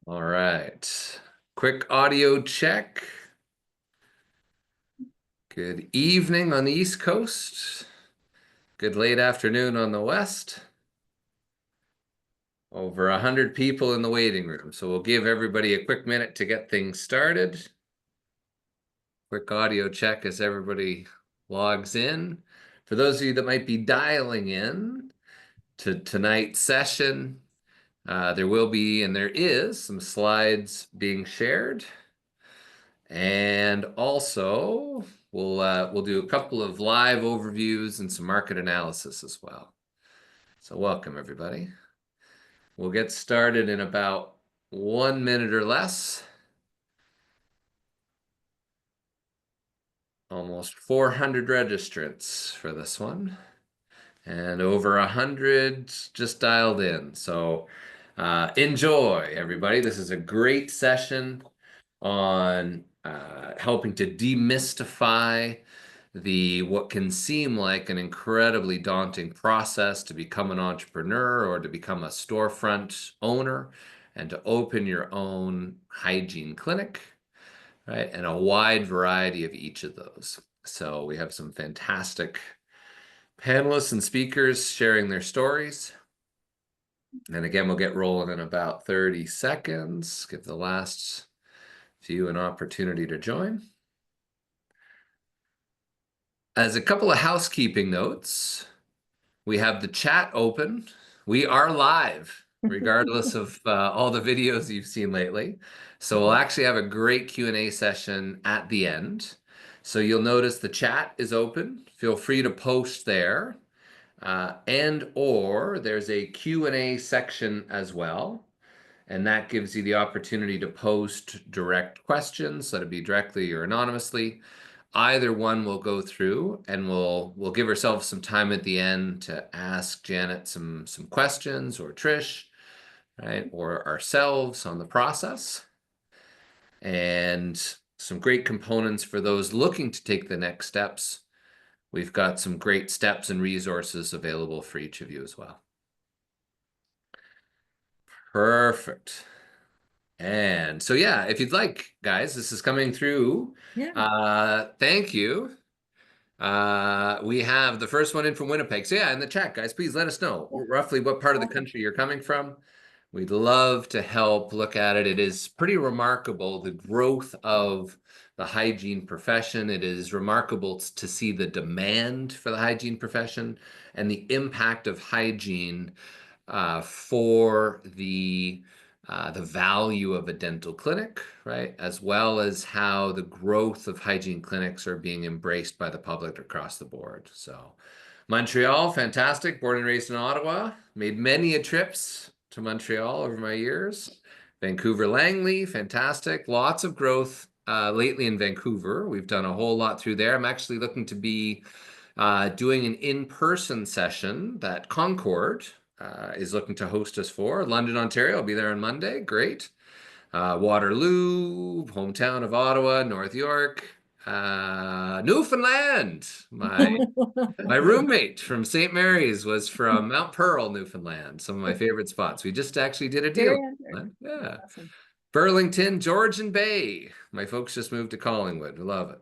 All right. Quick audio check. Good evening on the East Coast. Good late afternoon on the West. Over 100 people in the waiting room. So we'll give everybody a quick minute to get things started. Quick audio check as everybody logs in. For those of you that might be dialing in to tonight's session, there will be and there is some slides being shared. And also, we'll do a couple of live overviews and some market analysis as well. So welcome, everybody. We'll get started in about 1 minute or less. Almost 400 registrants for this one, and over 100 just dialed in. So enjoy, everybody. This is a great session on helping to demystify what can seem like an incredibly daunting process to become an entrepreneur or to become a storefront owner and to open your own hygiene clinic, right? And a wide variety of each of those. So we have some fantastic panelists and speakers sharing their stories. And again, we'll get rolling in about 30 seconds. Give the last few an opportunity to join. As a couple of housekeeping notes, we have the chat open. We are live, regardless of all the videos you've seen lately. So we'll actually have a great Q&A session at the end. So you'll notice the chat is open. Feel free to post there. Or there's a Q&A section as well. And that gives you the opportunity to post direct questions, let it be directly or anonymously. Either one we'll go through, and we'll give ourselves some time at the end to ask Janet some questions, or Trish, right, or ourselves on the process. And some great components for those looking to take the next steps. We've got some great steps and resources available for each of you as well. Perfect. And so, yeah, if you'd like, guys, this is coming through. Yeah. Thank you. We have the first one in from Winnipeg. So yeah, in the chat, guys, please let us know roughly what part of the country you're coming from. We'd love to help look at it. It is pretty remarkable, the growth of the hygiene profession. It is remarkable to see the demand for the hygiene profession and the impact of hygiene for the value of a dental clinic, right? As well as how the growth of hygiene clinics are being embraced by the public across the board. So Montreal, fantastic. Born and raised in Ottawa. Made many a trips to Montreal over my years. Vancouver, Langley, fantastic. Lots of growth lately in Vancouver. We've done a whole lot through there. I'm actually looking to be doing an in-person session that Concord is looking to host us for. London, Ontario. I'll be there on Monday. Great. Waterloo, hometown of Ottawa, North York, Newfoundland. My roommate from St. Mary's was from Mount Pearl, Newfoundland. Some of my favorite spots. We just actually did a deal. Yeah. Awesome. Burlington, Georgian Bay. My folks just moved to Collingwood. We love it.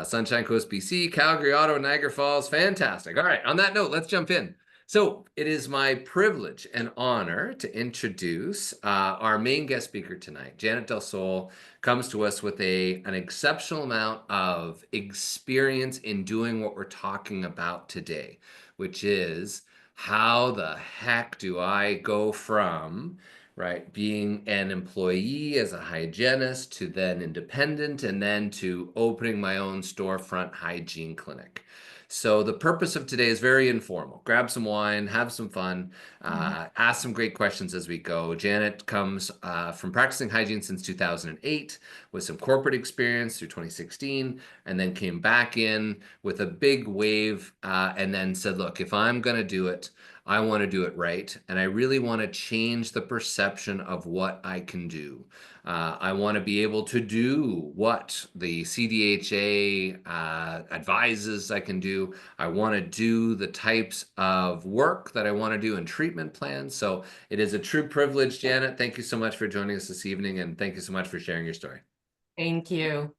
Sunshine Coast, BC, Calgary, Ottawa, Niagara Falls. Fantastic. All right, on that note, let's jump in. So it is my privilege and honor to introduce our main guest speaker tonight. Yanet del Sol comes to us with an exceptional amount of experience in doing what we're talking about today, which is how the heck do I go from, right, being an employee as a hygienist to then independent and then to opening my own storefront hygiene clinic. So the purpose of today is very informal. Grab some wine, have some fun, ask some great questions as we go. Janet comes from practicing hygiene since 2008 with some corporate experience through 2016, and then came back in with a big wave and then said, look, if I'm going to do it, I want to do it right. And I really want to change the perception of what I can do. I want to be able to do what the CDHA advises I can do. I want to do the types of work that I want to do in treatment plans. So it is a true privilege, Janet. Thank you so much for joining us this evening, and thank you so much for sharing your story. Thank you.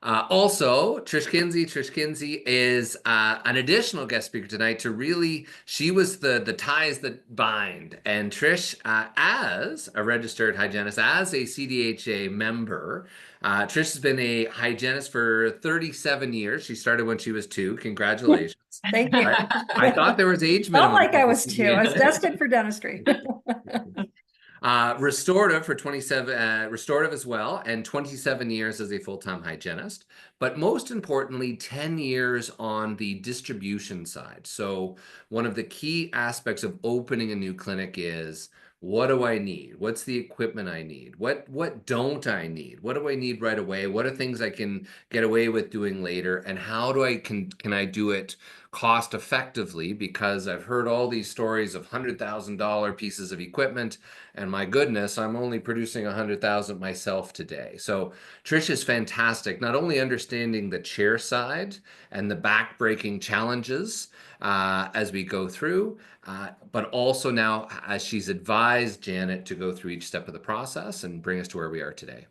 Also, Trish Kinsey. Trish Kinsey is an additional guest speaker tonight to really, she was the ties that bind. And Trish, as a registered hygienist, as a CDHA member, Trish has been a hygienist for 37 years. She started when she was 2. Congratulations. Thank you. I thought there was age Felt minimum. like I was 2. I was destined for dentistry. Restorative for 27, restorative as well, and 27 years as a full-time hygienist. But most importantly, 10 years on the distribution side. So one of the key aspects of opening a new clinic is, what do I need? What's the equipment I need? What don't I need? What do I need right away? What are things I can get away with doing later? And how do can I do it cost effectively? Because I've heard all these stories of $100,000 pieces of equipment, and my goodness, I'm only producing 100,000 myself today. So Trish is fantastic, not only understanding the chair side and the back-breaking challenges as we go through, but also now as she's advised Janet to go through each step of the process and bring us to where we are today.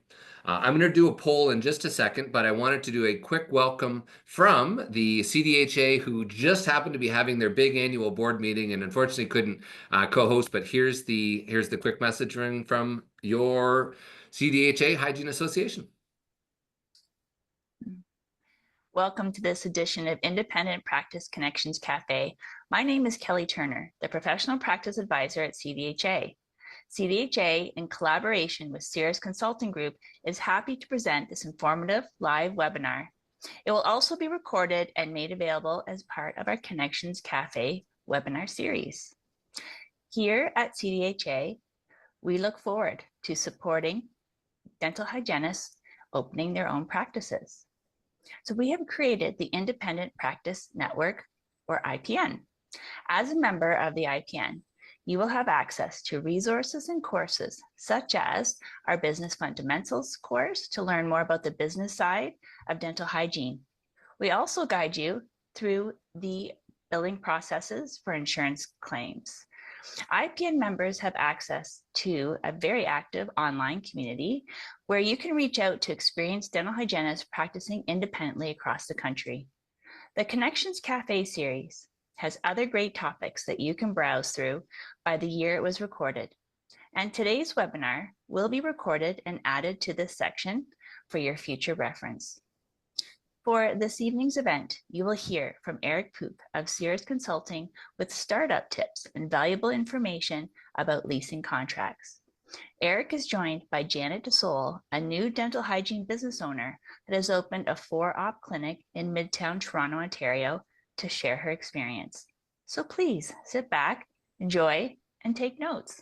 I'm going to do a poll in just a second, but I wanted to do a quick welcome from the CDHA, who just happened to be having their big annual board meeting and unfortunately couldn't co-host. But here's the quick messaging from your CDHA Hygiene Association. Welcome to this edition of Independent Practice Connections Cafe. My name is Kelly Turner, the Professional Practice Advisor at CDHA. CDHA, in collaboration with Cirrus Consulting Group, is happy to present this informative live webinar. It will also be recorded and made available as part of our Connections Cafe webinar series. Here at CDHA, we look forward to supporting dental hygienists opening their own practices. So we have created the Independent Practice Network, or IPN. As a member of the IPN, you will have access to resources and courses such as our Business Fundamentals course to learn more about the business side of dental hygiene. We also guide you through the billing processes for insurance claims. IPN members have access to a very active online community where you can reach out to experienced dental hygienists practicing independently across the country. The Connections Cafe series has other great topics that you can browse through by the year it was recorded. And today's webinar will be recorded and added to this section for your future reference. For this evening's event, you will hear from Eric Poop of Cirrus Consulting with startup tips and valuable information about leasing contracts. Eric is joined by Yanet del Sol, a new dental hygiene business owner that has opened a 4-op clinic in Midtown Toronto, Ontario, to share her experience. So please sit back, enjoy, and take notes.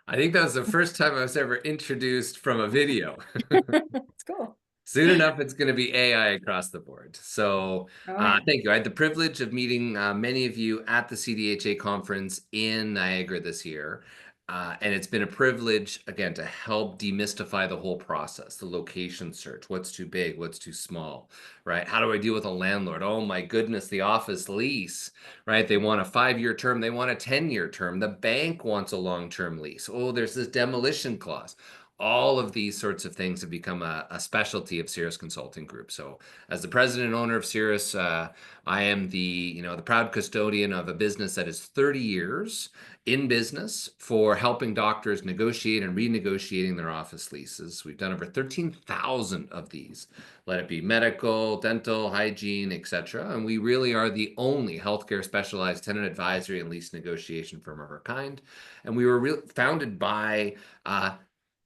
I think that was the first time I was ever introduced from a video. That's cool. Soon enough, it's going to be AI across the board. So thank you. I had the privilege of meeting many of you at the CDHA conference in Niagara this year. And it's been a privilege, again, to help demystify the whole process, the location search, what's too big, what's too small, right? How do I deal with a landlord? Oh my goodness, the office lease, right? They want a 5-year term, they want a 10-year term. The bank wants a long-term lease. Oh, there's this demolition clause. All of these sorts of things have become a specialty of Cirrus Consulting Group. So as the president and owner of Cirrus, I am the proud custodian of a business that is 30 years in business for helping doctors negotiate and renegotiating their office leases. We've done over 13,000 of these, let it be medical, dental, hygiene, etc. And we really are the only healthcare specialized tenant advisory and lease negotiation firm of our kind. And we were founded by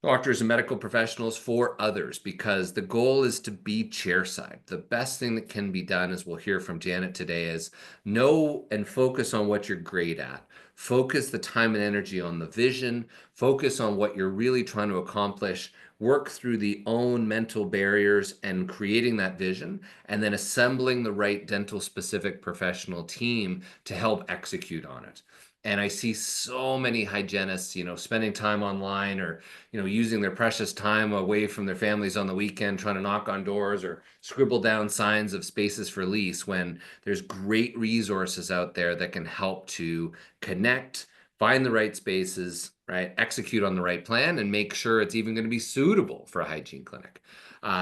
doctors and medical professionals for others, because the goal is to be chairside. The best thing that can be done, as we'll hear from Janet today, is know and focus on what you're great at. focus the time and energy on the vision, focus on what you're really trying to accomplish, work through the own mental barriers and creating that vision, and then assembling the right dental specific professional team to help execute on it. And I see so many hygienists, spending time online or, using their precious time away from their families on the weekend, trying to knock on doors or scribble down signs of spaces for lease, when there's great resources out there that can help to connect, find the right spaces, right? Execute on the right plan and make sure it's even going to be suitable for a hygiene clinic.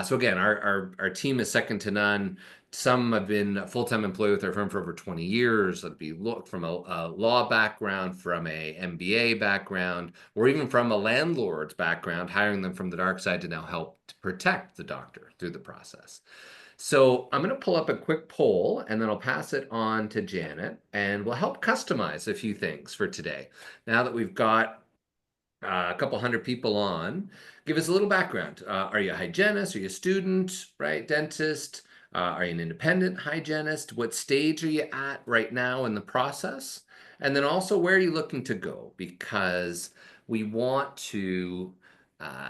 So again, our team is second to none. Some have been a full-time employee with our firm for over 20 years. That'd be from a law background, from a MBA background, or even from a landlord's background, hiring them from the dark side to now help to protect the doctor through the process. So I'm going to pull up a quick poll and then I'll pass it on to Janet and we'll help customize a few things for today. Now that we've got a couple hundred people on, give us a little background. Are you a hygienist? Are you a student, right? Dentist? Are you an independent hygienist? What stage are you at right now in the process? And then also, where are you looking to go? Because we want to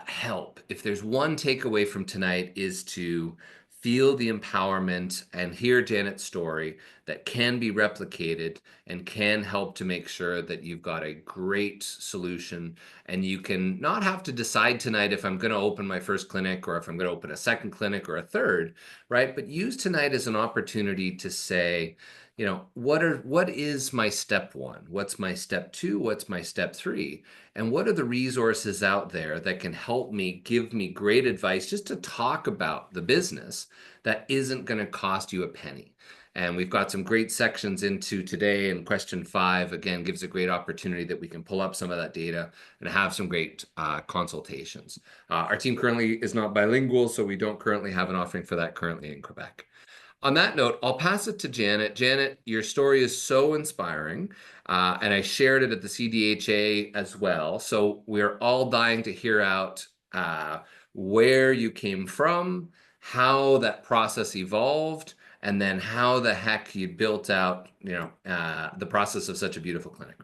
help. If there's one takeaway from tonight, is to feel the empowerment and hear Janet's story that can be replicated and can help to make sure that you've got a great solution and you can not have to decide tonight if I'm going to open my first clinic or if I'm going to open a second clinic or a third, right? But use tonight as an opportunity to say, what is my step one? What's my step two? What's my step three? And what are the resources out there that can help me, give me great advice just to talk about the business that isn't going to cost you a penny? And we've got some great sections into today, and question 5, again, gives a great opportunity that we can pull up some of that data and have some great consultations. Our team currently is not bilingual, so we don't currently have an offering for that currently in Quebec. On that note, I'll pass it to Janet. Janet, your story is so inspiring, and I shared it at the CDHA as well. So we're all dying to hear out where you came from, how that process evolved, and then how the heck you built out, the process of such a beautiful clinic.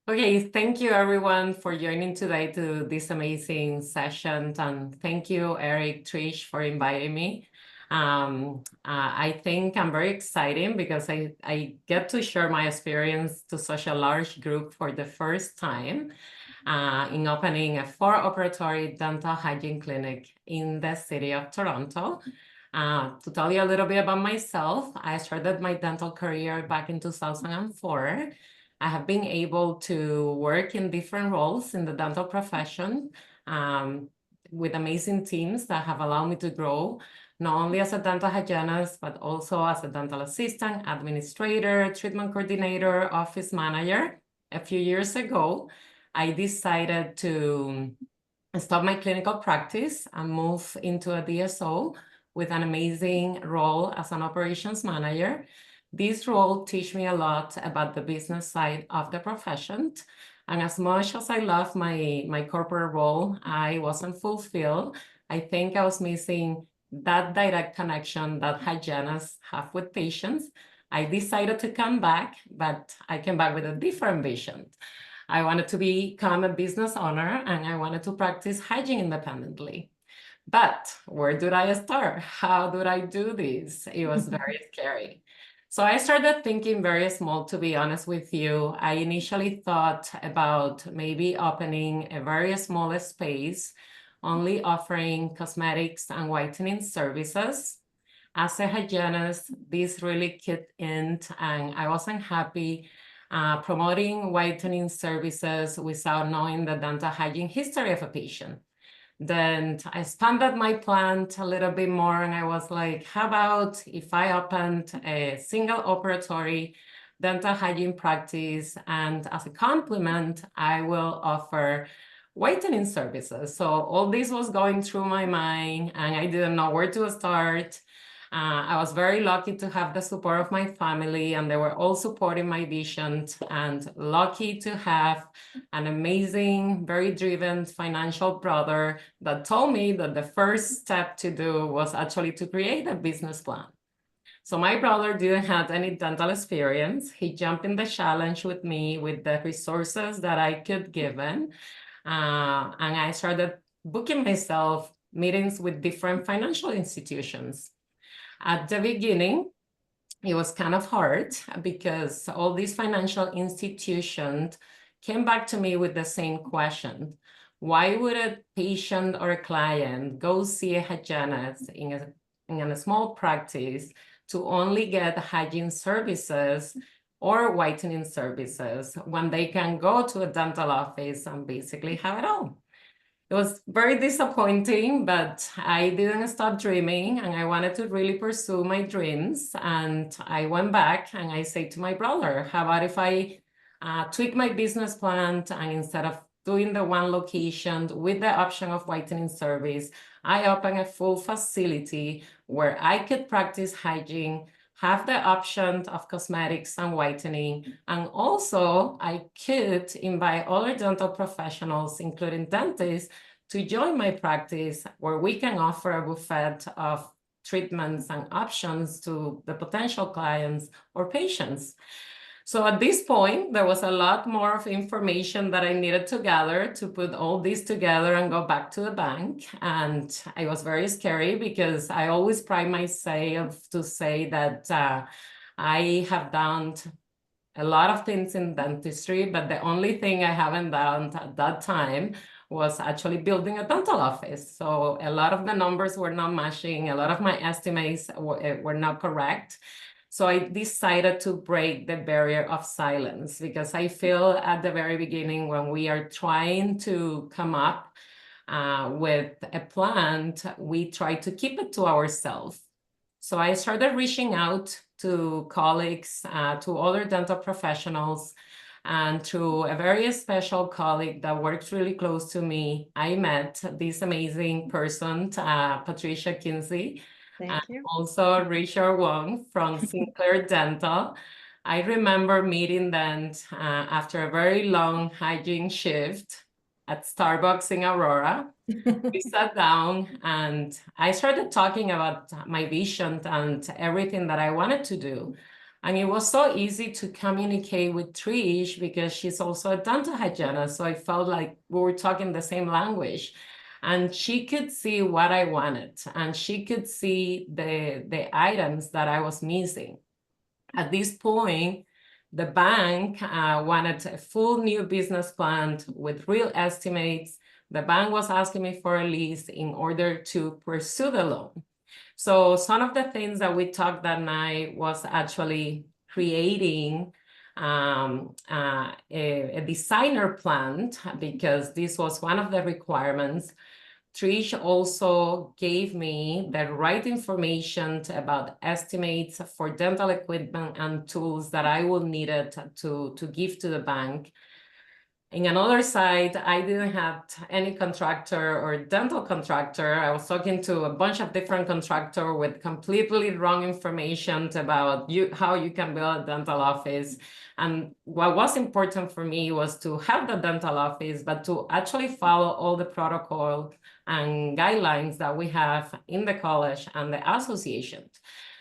Okay, thank you everyone for joining today to this amazing session. And thank you, Eric, Trish, for inviting me. I think I'm very excited because I get to share my experience to such a large group for the first time in opening a 4-operatory dental hygiene clinic in the city of Toronto. To tell you a little bit about myself, I started my dental career back in 2004. I have been able to work in different roles in the dental profession with amazing teams that have allowed me to grow, not only as a dental hygienist, but also as a dental assistant, administrator, treatment coordinator, office manager. A few years ago, I decided to stop my clinical practice and move into a DSO with an amazing role as an operations manager. This role teach me a lot about the business side of the profession. And as much as I love my corporate role, I wasn't fulfilled. I think I was missing that direct connection that hygienists have with patients. I decided to come back, but I came back with a different vision. I wanted to become a business owner and I wanted to practice hygiene independently. But where did I start? How did I do this? It was very scary. So I started thinking very small, to be honest with you. I initially thought about maybe opening a very small space, only offering cosmetics and whitening services. As a hygienist, this really kicked in and I wasn't happy promoting whitening services without knowing the dental hygiene history of a patient. Then I expanded my plan a little bit more and I was like, how about if I opened a single operatory dental hygiene practice and as a complement, I will offer whitening services. So all this was going through my mind and I didn't know where to start. I was very lucky to have the support of my family and they were all supporting my vision, and lucky to have an amazing, very driven financial brother that told me that the first step to do was actually to create a business plan. So my brother didn't have any dental experience. He jumped in the challenge with me with the resources that I could give him. And I started booking myself meetings with different financial institutions. At the beginning, it was kind of hard because all these financial institutions came back to me with the same question. Why would a patient or a client go see a hygienist in a small practice to only get hygiene services or whitening services when they can go to a dental office and basically have it all? It was very disappointing, but I didn't stop dreaming and I wanted to really pursue my dreams. And I went back and I said to my brother, how about if I tweak my business plan and instead of doing the one location with the option of whitening service, I open a full facility where I could practice hygiene, have the option of cosmetics and whitening, and also I could invite other dental professionals, including dentists, to join my practice where we can offer a buffet of treatments and options to the potential clients or patients. So at this point, there was a lot more of information that I needed to gather to put all this together and go back to the bank. And it was very scary because I always pride myself to say that I have done a lot of things in dentistry, but the only thing I haven't done at that time was actually building a dental office. So a lot of the numbers were not matching. A lot of my estimates were not correct. So I decided to break the barrier of silence because I feel at the very beginning when we are trying to come up with a plan, we try to keep it to ourselves. So I started reaching out to colleagues, to other dental professionals, and through a very special colleague that works really close to me, I met this amazing person, Patricia Kinsey. Thank you. Also Richard Wong from Sinclair Dental. I remember meeting them after a very long hygiene shift at Starbucks in Aurora. We sat down and I started talking about my vision and everything that I wanted to do. And it was so easy to communicate with Trish because she's also a dental hygienist. So I felt like we were talking the same language. And she could see what I wanted, and she could see the items that I was missing. At this point, the bank wanted a full new business plan with real estimates. The bank was asking me for a lease in order to pursue the loan. So some of the things that we talked that night was actually creating a designer plan because this was one of the requirements. Trish also gave me the right information about estimates for dental equipment and tools that I will need to give to the bank. In another side, I didn't have any contractor or dental contractor. I was talking to a bunch of different contractors with completely wrong information about how you can build a dental office. And what was important for me was to have the dental office, but to actually follow all the protocol and guidelines that we have in the college and the association.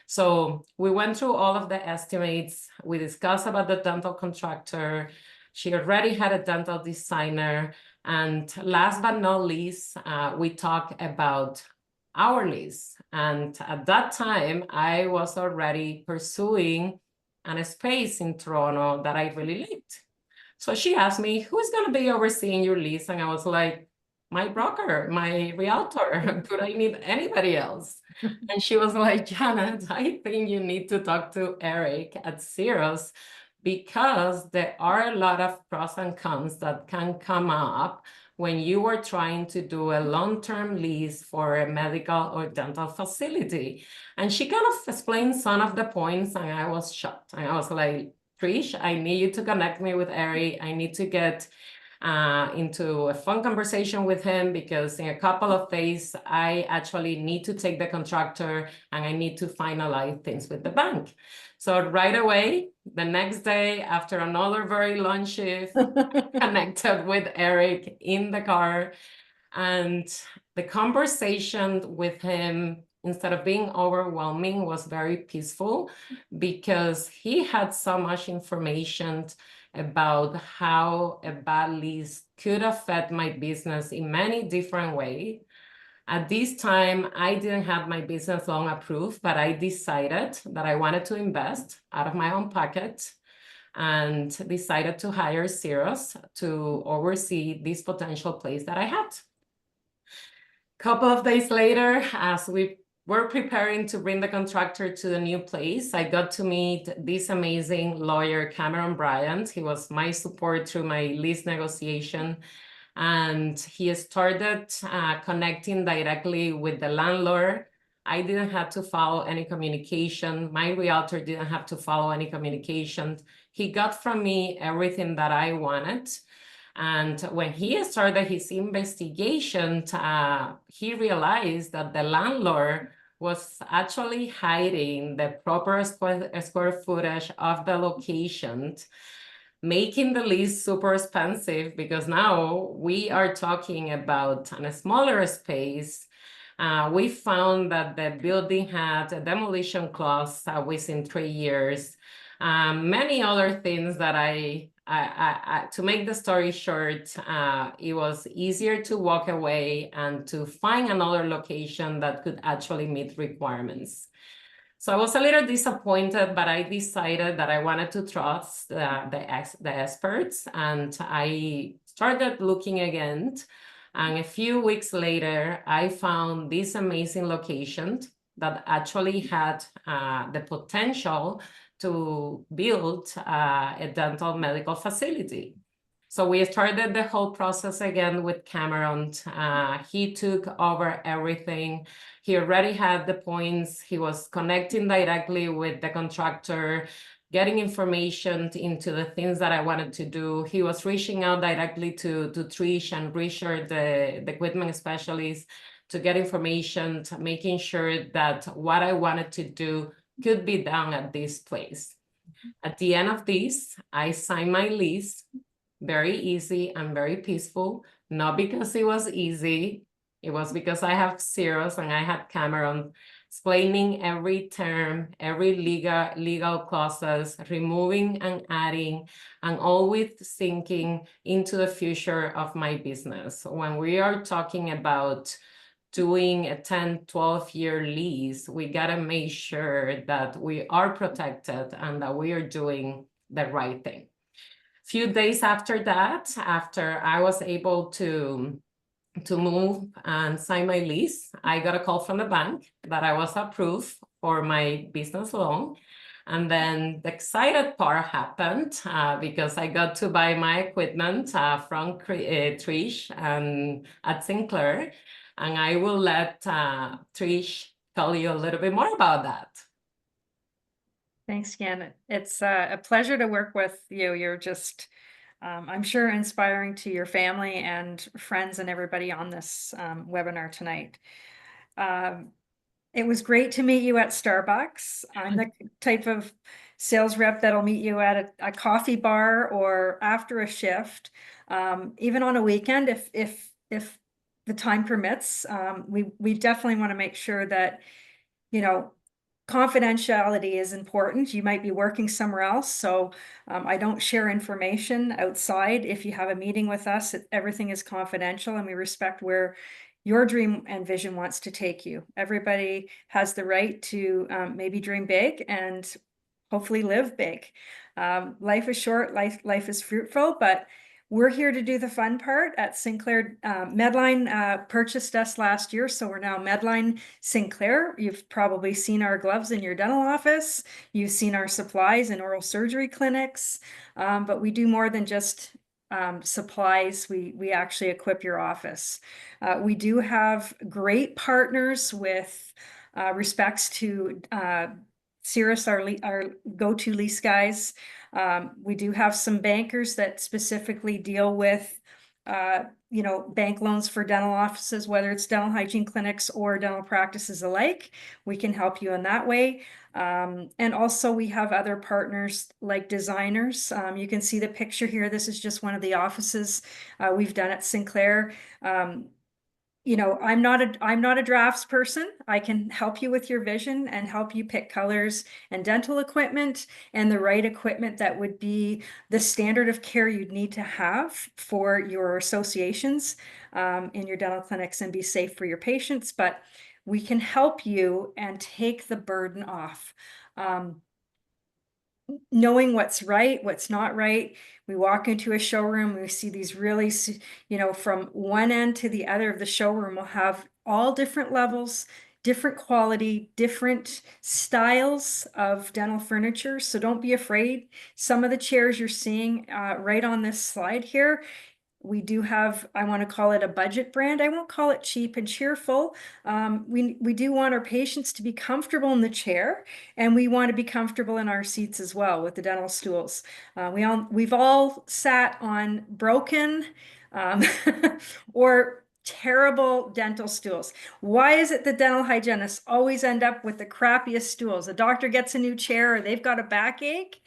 So we went through all of the estimates. We discussed about the dental contractor. She already had a dental designer. And last but not least, we talked about our lease. And at that time, I was already pursuing a space in Toronto that I really liked. So she asked me, who's going to be overseeing your lease? And I was like, my broker, my realtor. Could I need anybody else? And she was like, Janet, I think you need to talk to Eric at Xerox, because there are a lot of pros and cons that can come up when you are trying to do a long-term lease for a medical or dental facility. And she kind of explained some of the points, and I was shocked. And I was like, Trish, I need you to connect me with Eric. I need to get into a fun conversation with him, because in a couple of days, I actually need to take the contractor and I need to finalize things with the bank. So right away, the next day, after another very long shift, connected with Eric in the car, and the conversation with him instead of being overwhelming, was very peaceful because he had so much information about how a bad lease could affect my business in many different ways. At this time, I didn't have my business loan approved, but I decided that I wanted to invest out of my own pocket and decided to hire Cirrus to oversee this potential place that I had. Couple of days later, as we were preparing to bring the contractor to the new place, I got to meet this amazing lawyer, Cameron Bryant. He was my support through my lease negotiation. And he started connecting directly with the landlord. I didn't have to follow any communication. My realtor didn't have to follow any communication. He got from me everything that I wanted. And when he started his investigation, he realized that the landlord was actually hiding the proper square footage of the location, making the lease super expensive because now we are talking about a smaller space. We found that the building had a demolition clause within 3 years. Many other things that to make the story short, it was easier to walk away and to find another location that could actually meet requirements. So I was a little disappointed, but I decided that I wanted to trust the experts, and I started looking again. And a few weeks later, I found this amazing location that actually had the potential to build a dental medical facility. So we started the whole process again with Cameron. He took over everything. He already had the points. He was connecting directly with the contractor, getting information into the things that I wanted to do. He was reaching out directly to Trish and Richard, the equipment specialist, to get information, making sure that what I wanted to do could be done at this place. At the end of this, I signed my lease. Very easy and very peaceful, not because it was easy. It was because I have Cirrus and I had Cameron explaining every term, every legal clauses, removing and adding, and always thinking into the future of my business. When we are talking about doing a 10, 12-year lease, we gotta make sure that we are protected and that we are doing the right thing. Few days after that, after I was able to move and sign my lease, I got a call from the bank that I was approved for my business loan. And then the excited part happened because I got to buy my equipment from Trish and at Sinclair. And I will let Trish tell you a little bit more about that. Thanks, Yanet. It's a pleasure to work with you. You're just, I'm sure, inspiring to your family and friends and everybody on this webinar tonight. It was great to meet you at Starbucks. I'm the type of sales rep that'll meet you at a coffee bar or after a shift, even on a weekend if the time permits. We definitely want to make sure that, you know, confidentiality is important. You might be working somewhere else, so I don't share information outside. If you have a meeting with us, everything is confidential, and we respect where your dream and vision wants to take you. Everybody has the right to maybe dream big and hopefully live big. Life is short, life is fruitful, but we're here to do the fun part at Sinclair. Medline purchased us last year, so we're now Medline Sinclair. You've probably seen our gloves in your dental office. You've seen our supplies in oral surgery clinics, but we do more than just supplies. We actually equip your office. We do have great partners with respects to Cirrus, our go-to lease guys. We do have some bankers that specifically deal with, you know, bank loans for dental offices, whether it's dental hygiene clinics or dental practices alike. We can help you in that way. And also we have other partners like designers. You can see the picture here. This is just one of the offices we've done at Sinclair. you know, I'm not a drafts person. I can help you with your vision and help you pick colors and dental equipment and the right equipment that would be the standard of care you'd need to have for your associations in your dental clinics and be safe for your patients. But we can help you and take the burden off. Knowing what's right, what's not right. We walk into a showroom, we see these really, you know, from one end to the other of the showroom, we'll have all different levels, different quality, different styles of dental furniture. So don't be afraid. Some of the chairs you're seeing right on this slide here, we do have, I want to call it a budget brand. I won't call it cheap and cheerful. We do want our patients to be comfortable in the chair, and we want to be comfortable in our seats as well with the dental stools. We've all sat on broken or terrible dental stools. Why is it that dental hygienists always end up with the crappiest stools? A doctor gets a new chair or they've got a backache.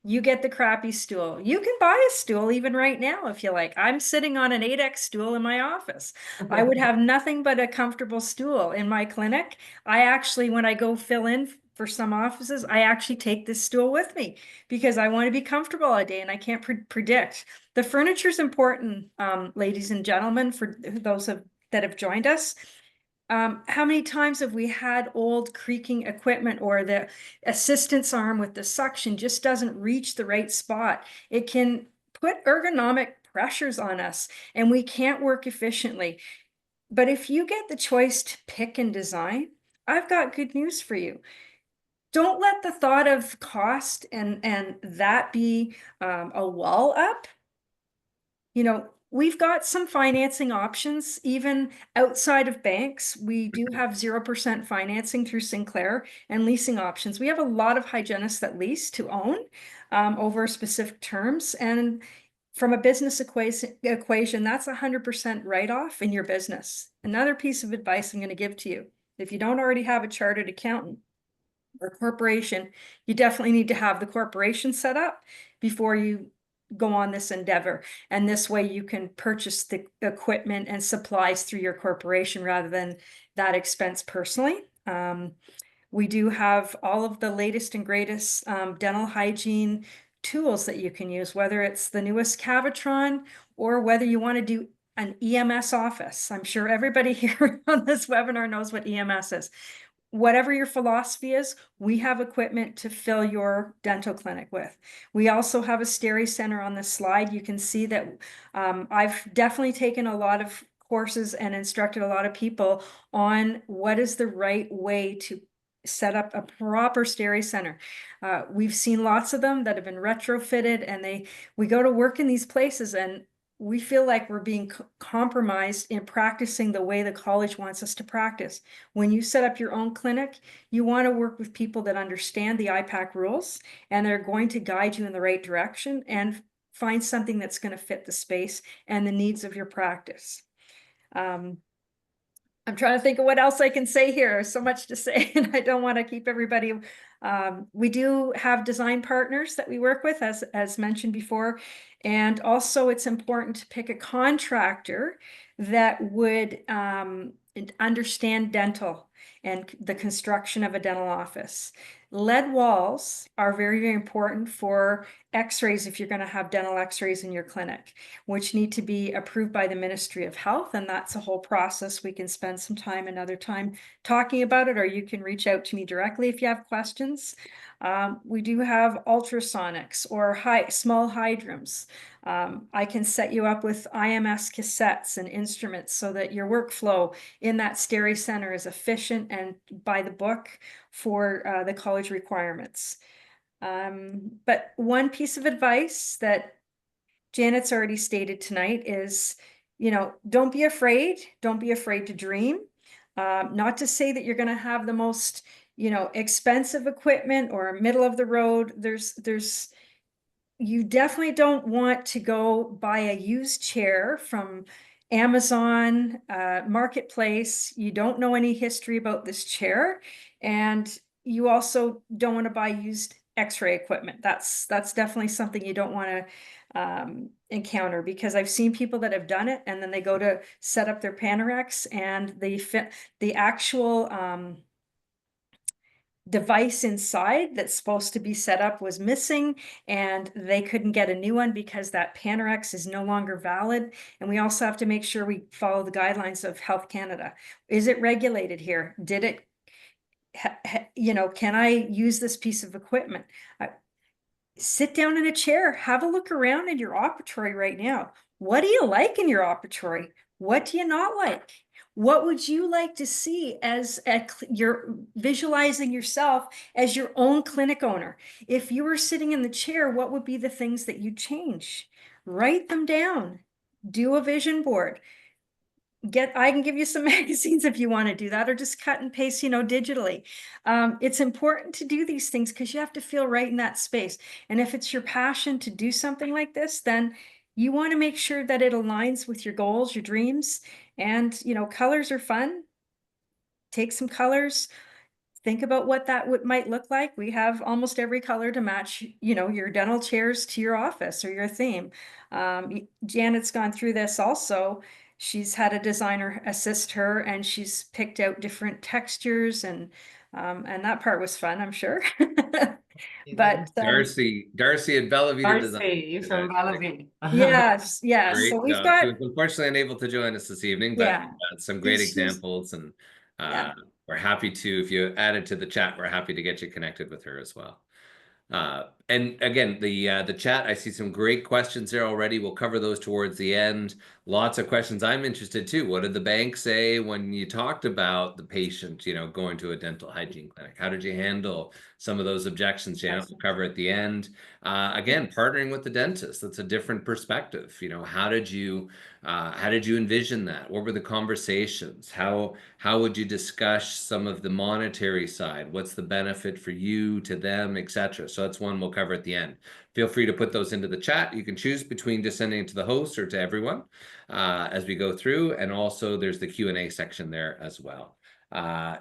You get the crappy stool. You can buy a stool even right now if you like. I'm sitting on an 8X stool in my office. I would have nothing but a comfortable stool in my clinic. I actually, when I go fill in for some offices, I actually take this stool with me because I want to be comfortable all day and I can't predict. The furniture is important, ladies and gentlemen, for those that have joined us. How many times have we had old creaking equipment or the assistance arm with the suction just doesn't reach the right spot? It can put ergonomic pressures on us and we can't work efficiently. But if you get the choice to pick and design, I've got good news for you. Don't let the thought of cost and that be a wall up. You know, we've got some financing options, even outside of banks. We do have 0% financing through Sinclair and leasing options. We have a lot of hygienists that lease to own over specific terms. And from a business equation, that's 100% write-off in your business. Another piece of advice I'm going to give to you, if you don't already have a chartered accountant or corporation, you definitely need to have the corporation set up before you go on this endeavor. And this way you can purchase the equipment and supplies through your corporation rather than that expense personally. We do have all of the latest and greatest dental hygiene tools that you can use, whether it's the newest Cavitron or whether you want to do an EMS office. I'm sure everybody here on this webinar knows what EMS is. Whatever your philosophy is, we have equipment to fill your dental clinic with. We also have a Steri Center on this slide. You can see that I've definitely taken a lot of courses and instructed a lot of people on what is the right way to set up a proper Steri Center. We've seen lots of them that have been retrofitted, and we go to work in these places and we feel like we're being compromised in practicing the way the college wants us to practice. When you set up your own clinic, you want to work with people that understand the IPAC rules and they're going to guide you in the right direction and find something that's going to fit the space and the needs of your practice. I'm trying to think of what else I can say here. There's so much to say, and I don't want to keep everybody. We do have design partners that we work with, as mentioned before. And also it's important to pick a contractor that would understand dental and the construction of a dental office. Lead walls are very, very important for x-rays if you're going to have dental x-rays in your clinic, which need to be approved by the Ministry of Health. And that's a whole process. We can spend some time another time talking about it, or you can reach out to me directly if you have questions. We do have ultrasonics or small hydrums. I can set you up with IMS cassettes and instruments so that your workflow in that Steri Center is efficient and by the book for the college requirements. But one piece of advice that Janet's already stated tonight is, you know, don't be afraid. Don't be afraid to dream. Not to say that you're going to have the most, you know, expensive equipment or middle of the road. You definitely don't want to go buy a used chair from Amazon Marketplace. You don't know any history about this chair, and you also don't want to buy used x-ray equipment. That's definitely something you don't want encounter, because I've seen people that have done it and then they go to set up their Panorex and the actual device inside that's supposed to be set up was missing, and they couldn't get a new one because that Panorex is no longer valid. And we also have to make sure we follow the guidelines of Health Canada. Is it regulated here? Did it, you know, can I use this piece of equipment? Sit down in a chair, have a look around in your operatory right now. What do you like in your operatory? What do you not like? What would you like to see as you're visualizing yourself as your own clinic owner? If you were sitting in the chair, what would be the things that you'd change? Write them down. Do a vision board. I can give you some magazines if you want to do that, or just cut and paste, you know, digitally. It's important to do these things because you have to feel right in that space. And if it's your passion to do something like this, then you want to make sure that it aligns with your goals, your dreams. And, you know, colors are fun. Take some colors. Think about what that might look like. We have almost every color to match, you know, your dental chairs to your office or your theme. Janet's gone through this also. She's had a designer assist her, and she's picked out different textures, and that part was fun, I'm sure. But Darcy at Bella Vita Design. Darcy from Bellevue. yes, yes. Great So we've job. got, She was unfortunately unable to join us this evening, but yeah, some great She's- examples, and Yeah. we're happy to, if you add it to the chat, we're happy to get you connected with her as well. And again, the chat, I see some great questions there already. We'll cover those towards the end. Lots of questions. I'm interested too. What did the bank say when you talked about the patient, you know, going to a dental hygiene clinic? How did you handle some of those objections, Janet? We'll cover at the end. Again, partnering with the dentist, that's a different perspective. You know, how did you envision that? What were the conversations? How would you discuss some of the monetary side? What's the benefit for you, to them, etc.? So that's one we'll cover at the end. Feel free to put those into the chat. You can choose between just sending it to the host or to everyone as we go through. And also there's the Q&A section there as well.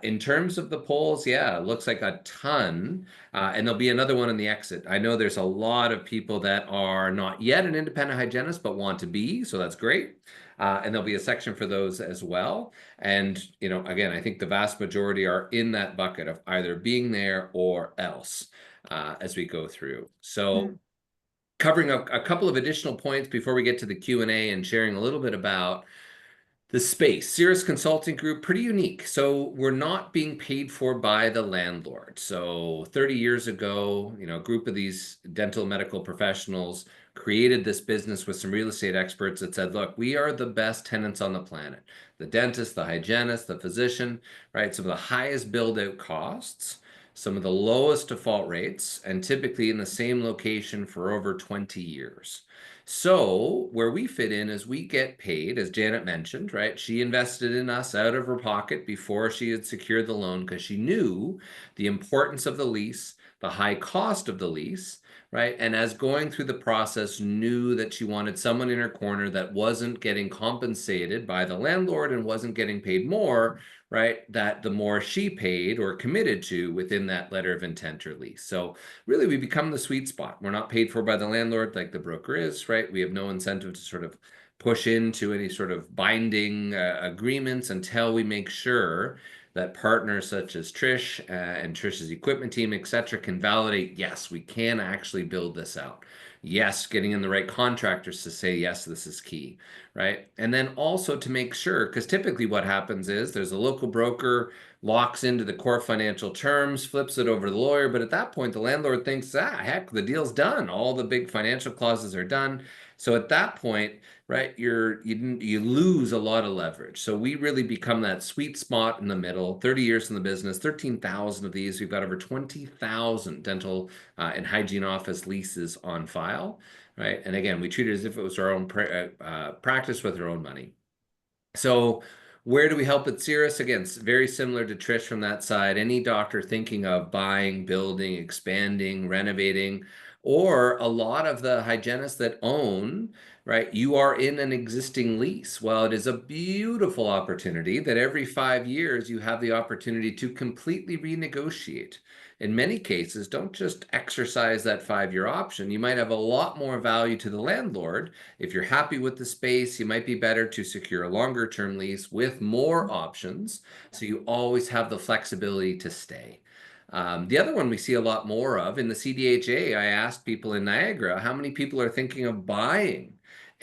In terms of the polls, yeah, it looks like a ton. And there'll be another one in the exit. I know there's a lot of people that are not yet an independent hygienist, but want to be, so that's great. And there'll be a section for those as well. And, you know, again, I think the vast majority are in that bucket of either being there or else as we go through. So covering a couple of additional points before we get to the Q&A and sharing a little bit about the space. Cirrus Consulting Group, pretty unique. So we're not being paid for by the landlord. So 30 years ago, you know, a group of these dental medical professionals created this business with some real estate experts that said, look, we are the best tenants on the planet. The dentist, the hygienist, the physician, right? Some of the highest build-out costs, some of the lowest default rates, and typically in the same location for over 20 years. So where we fit in is we get paid, as Janet mentioned, right? She invested in us out of her pocket before she had secured the loan because she knew the importance of the lease, the high cost of the lease, right? And as going through the process, knew that she wanted someone in her corner that wasn't getting compensated by the landlord and wasn't getting paid more, right? That the more she paid or committed to within that letter of intent or lease. So really we become the sweet spot. We're not paid for by the landlord like the broker is, right? We have no incentive to sort of push into any sort of binding agreements until we make sure that partners such as Trish and Trish's equipment team, etc., can validate, yes, we can actually build this out. Yes, getting in the right contractors to say, yes, this is key, right? And then also to make sure, because typically what happens is there's a local broker, locks into the core financial terms, flips it over to the lawyer, but at that point, the landlord thinks, heck, the deal's done. All the big financial clauses are done. So at that point, right, you lose a lot of leverage. So we really become that sweet spot in the middle. 30 years in the business, 13,000 of these. We've got over 20,000 dental and hygiene office leases on file, right? And again, we treat it as if it was our own practice with our own money. So where do we help at Cirrus? Again, it's very similar to Trish from that side. Any doctor thinking of buying, building, expanding, renovating, or a lot of the hygienists that own, right? You are in an existing lease. Well, it is a beautiful opportunity that every 5 years you have the opportunity to completely renegotiate. in many cases, don't just exercise that 5-year option. You might have a lot more value to the landlord. If you're happy with the space, you might be better to secure a longer term lease with more options, so you always have the flexibility to stay. The other one we see a lot more of in the CDHA, I asked people in Niagara, how many people are thinking of buying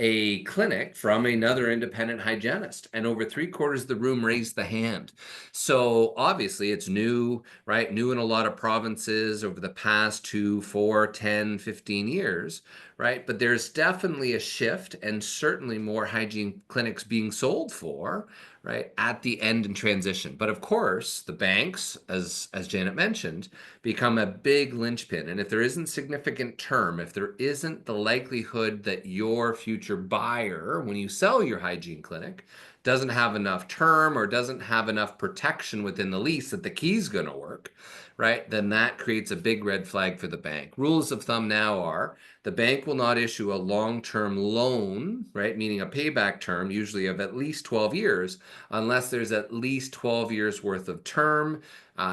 a clinic from another independent hygienist? And over 3/4 of the room raised the hand. So obviously it's new, right? New in a lot of provinces over the past 2, 4, 10, 15 years, right? But there's definitely a shift and certainly more hygiene clinics being sold for, right, at the end and transition. But of course, the banks, as Janet mentioned, become a big linchpin. And if there isn't significant term, if there isn't the likelihood that your future buyer, when you sell your hygiene clinic, doesn't have enough term or doesn't have enough protection within the lease that the key's going to work, right, then that creates a big red flag for the bank. Rules of thumb now are the bank will not issue a long-term loan, right, meaning a payback term, usually of at least 12 years, unless there's at least 12 years worth of term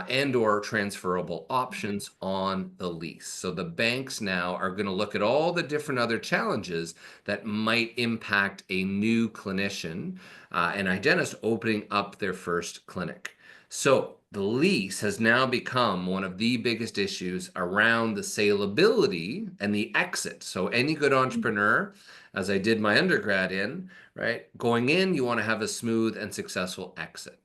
and or transferable options on the lease. So the banks now are going to look at all the different other challenges that might impact a new clinician and hygienist opening up their first clinic. So the lease has now become one of the biggest issues around the saleability and the exit. So any good entrepreneur, as I did my undergrad in, right, going in, you want to have a smooth and successful exit.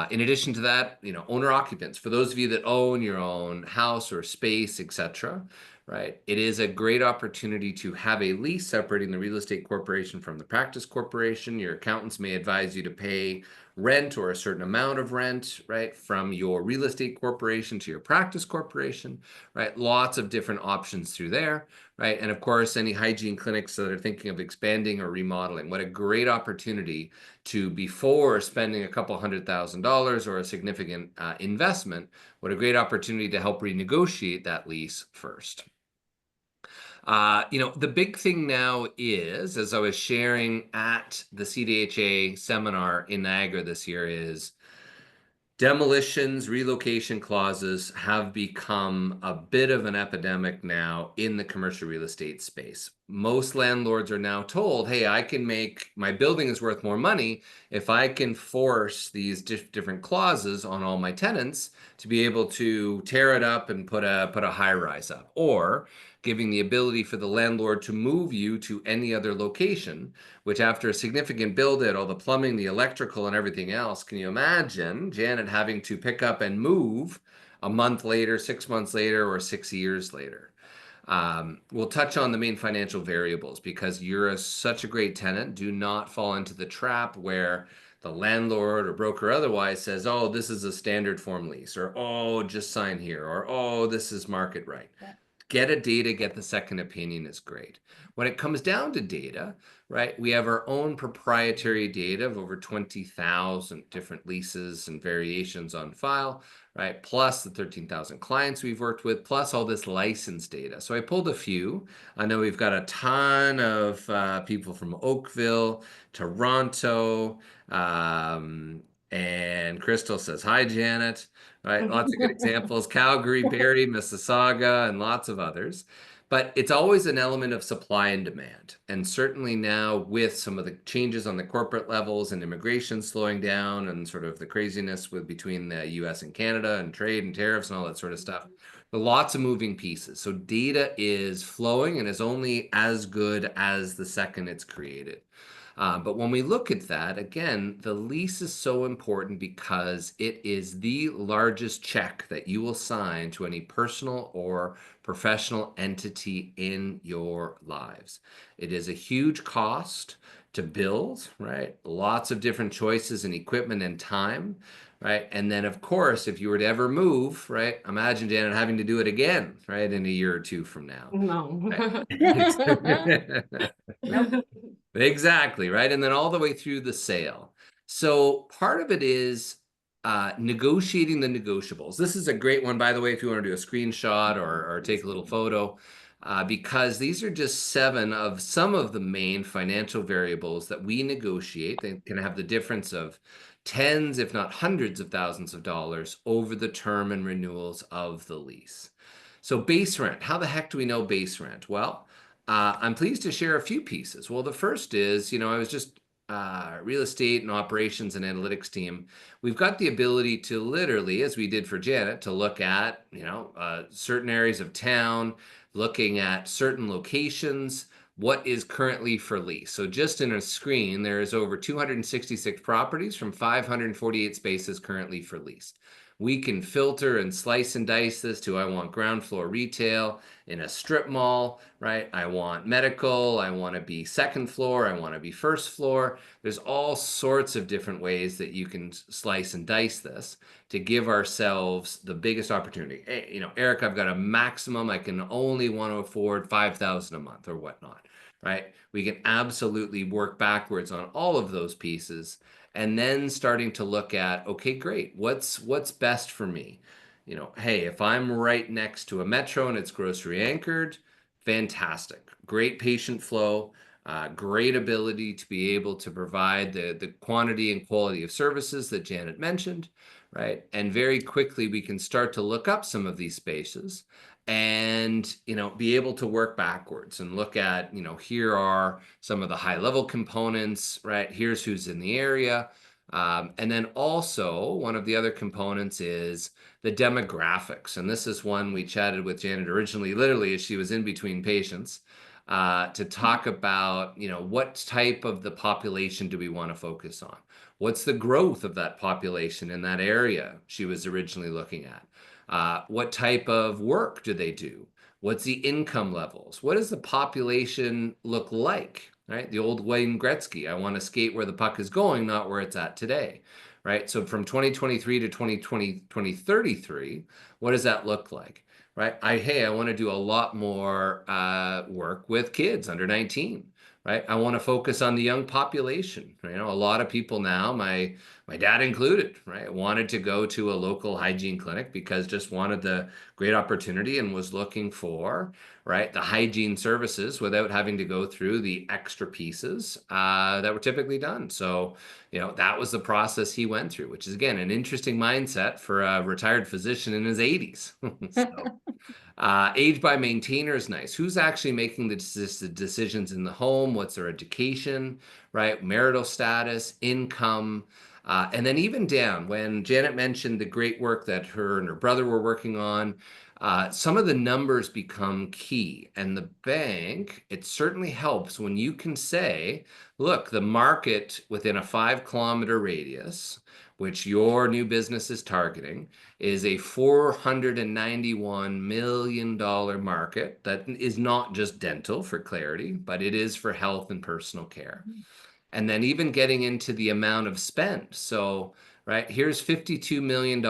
In addition to that, you know, owner occupants, for those of you that own your own house or space, etc., right, it is a great opportunity to have a lease separating the real estate corporation from the practice corporation. Your accountants may advise you to pay rent or a certain amount of rent, right, from your real estate corporation to your practice corporation, right? Lots of different options through there, right? And of course, any hygiene clinics that are thinking of expanding or remodeling, what a great opportunity to, before spending a couple $100,000 or a significant investment, what a great opportunity to help renegotiate that lease first. You know, the big thing now is, as I was sharing at the CDHA seminar in Niagara this year, is demolitions, relocation clauses have become a bit of an epidemic now in the commercial real estate space. Most landlords are now told, hey, I can make, my building is worth more money if I can force these different clauses on all my tenants to be able to tear it up and put a high rise up, or giving the ability for the landlord to move you to any other location, which after a significant build out, all the plumbing, the electrical and everything else, can you imagine Janet having to pick up and move a month later, 6 months later, or 6 years later? We'll touch on the main financial variables because you're such a great tenant. Do not fall into the trap where the landlord or broker otherwise says, oh, this is a standard form lease, or oh, just sign here, or oh, this is market right. Yeah. Get a data, get the second opinion is great. When it comes down to data, right, we have our own proprietary data of over 20,000 different leases and variations on file, right, plus the 13,000 clients we've worked with, plus all this license data. So I pulled a few. I know we've got a ton of people from Oakville, Toronto, and Crystal says, hi, Janet. Right, lots of good examples, Calgary, Barrie, Mississauga, and lots of others. But it's always an element of supply and demand. And certainly now with some of the changes on the corporate levels and immigration slowing down and sort of the craziness with between the US and Canada and trade and tariffs and all that sort of stuff, there are lots of moving pieces. So data is flowing and is only as good as the second it's created. But when we look at that, again, the lease is so important because it is the largest check that you will sign to any personal or professional entity in your lives. It is a huge cost to build, right? Lots of different choices in equipment and time, right? And then, of course, if you were to ever move, right? Imagine, Janet, having to do it again, right? In a year or two from now. No. Nope. Exactly, right? And then all the way through the sale. So part of it is negotiating the negotiables. This is a great one, by the way, if you want to do a screenshot or take a little photo, because these are just 7 of some of the main financial variables that we negotiate. They can have the difference of tens, if not hundreds of thousands of dollars over the term and renewals of the lease. So base rent, how the heck do we know base rent? Well, I'm pleased to share a few pieces. Well, the first is, I was just real estate and operations and analytics team. We've got the ability to literally, as we did for Janet, to look at, certain areas of town, looking at certain locations, what is currently for lease. So just in a screen, there is over 266 properties from 548 spaces currently for lease. We can filter and slice and dice this to, I want ground floor retail in a strip mall, right? I want medical, I want to be second floor, I want to be first floor. There's all sorts of different ways that you can slice and dice this to give ourselves the biggest opportunity. Hey, Eric, I've got a maximum, I can only want to afford $5,000 a month or whatnot, right? We can absolutely work backwards on all of those pieces, and then starting to look at, okay, great, what's best for me? Hey, if I'm right next to a metro and it's grocery anchored, fantastic. Great patient flow, great ability to be able to provide the quantity and quality of services that Janet mentioned, right? And very quickly we can start to look up some of these spaces and be able to work backwards and look at, here are some of the high level components, right? Here's who's in the area. And then also one of the other components is the demographics. And this is one we chatted with Janet originally, literally as she was in between patients, to talk about, what type of the population do we want to focus on? What's the growth of that population in that area she was originally looking at? What type of work do they do? What's the income levels? What does the population look like? Right? The old Wayne Gretzky, I want to skate where the puck is going, not where it's at today. Right? So from 2023 to 2033, what does that look like? Right? I want to do a lot more work with kids under 19. Right? I want to focus on the young population. A lot of people now, my dad included, right, wanted to go to a local hygiene clinic because just wanted the great opportunity and was looking for, right, the hygiene services without having to go through the extra pieces that were typically done. So, that was the process he went through, which is, again, an interesting mindset for a retired physician in his 80s. So, age by maintainer is nice. Who's actually making the decisions in the home? What's their education, right? Marital status, income, and then even down, when Janet mentioned the great work that her and her brother were working on, some of the numbers become key. And the bank, it certainly helps when you can say, look, the market within a 5-kilometer radius, which your new business is targeting, is a $491 million market that is not just dental, for clarity, but it is for health and personal care. And then even getting into the amount of spend. So, right, here's $52 million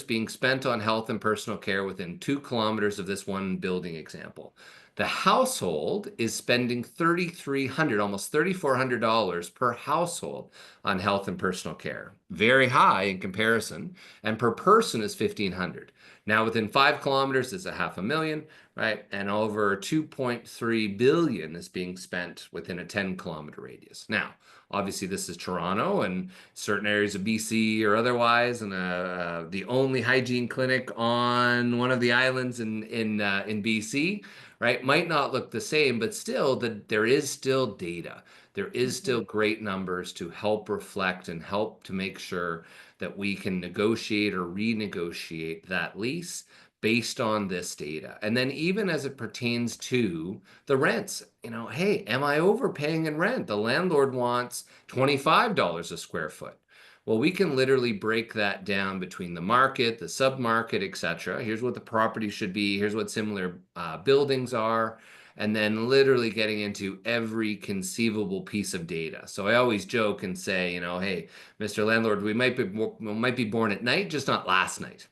being spent on health and personal care within 2 kilometers of this one building example. The household is spending $3,300, almost $3,400 per household on health and personal care. Very high in comparison. And per person is $1,500. Now within 5 kilometers is $500,000, right? And over 2.3 billion is being spent within a 10-kilometer radius. Now, obviously this is Toronto and certain areas of BC or otherwise, and the only hygiene clinic on one of the islands in BC, right, might not look the same, but still there is still data. There is still great numbers to help reflect and help to make sure that we can negotiate or renegotiate that lease based on this data. And then even as it pertains to the rents, hey, am I overpaying in rent? The landlord wants $25 a square foot. Well, we can literally break that down between the market, the sub-market, etc. Here's what the property should be. Here's what similar buildings are. And then literally getting into every conceivable piece of data. So I always joke and say, hey, Mr. Landlord, we might be born at night, just not last night.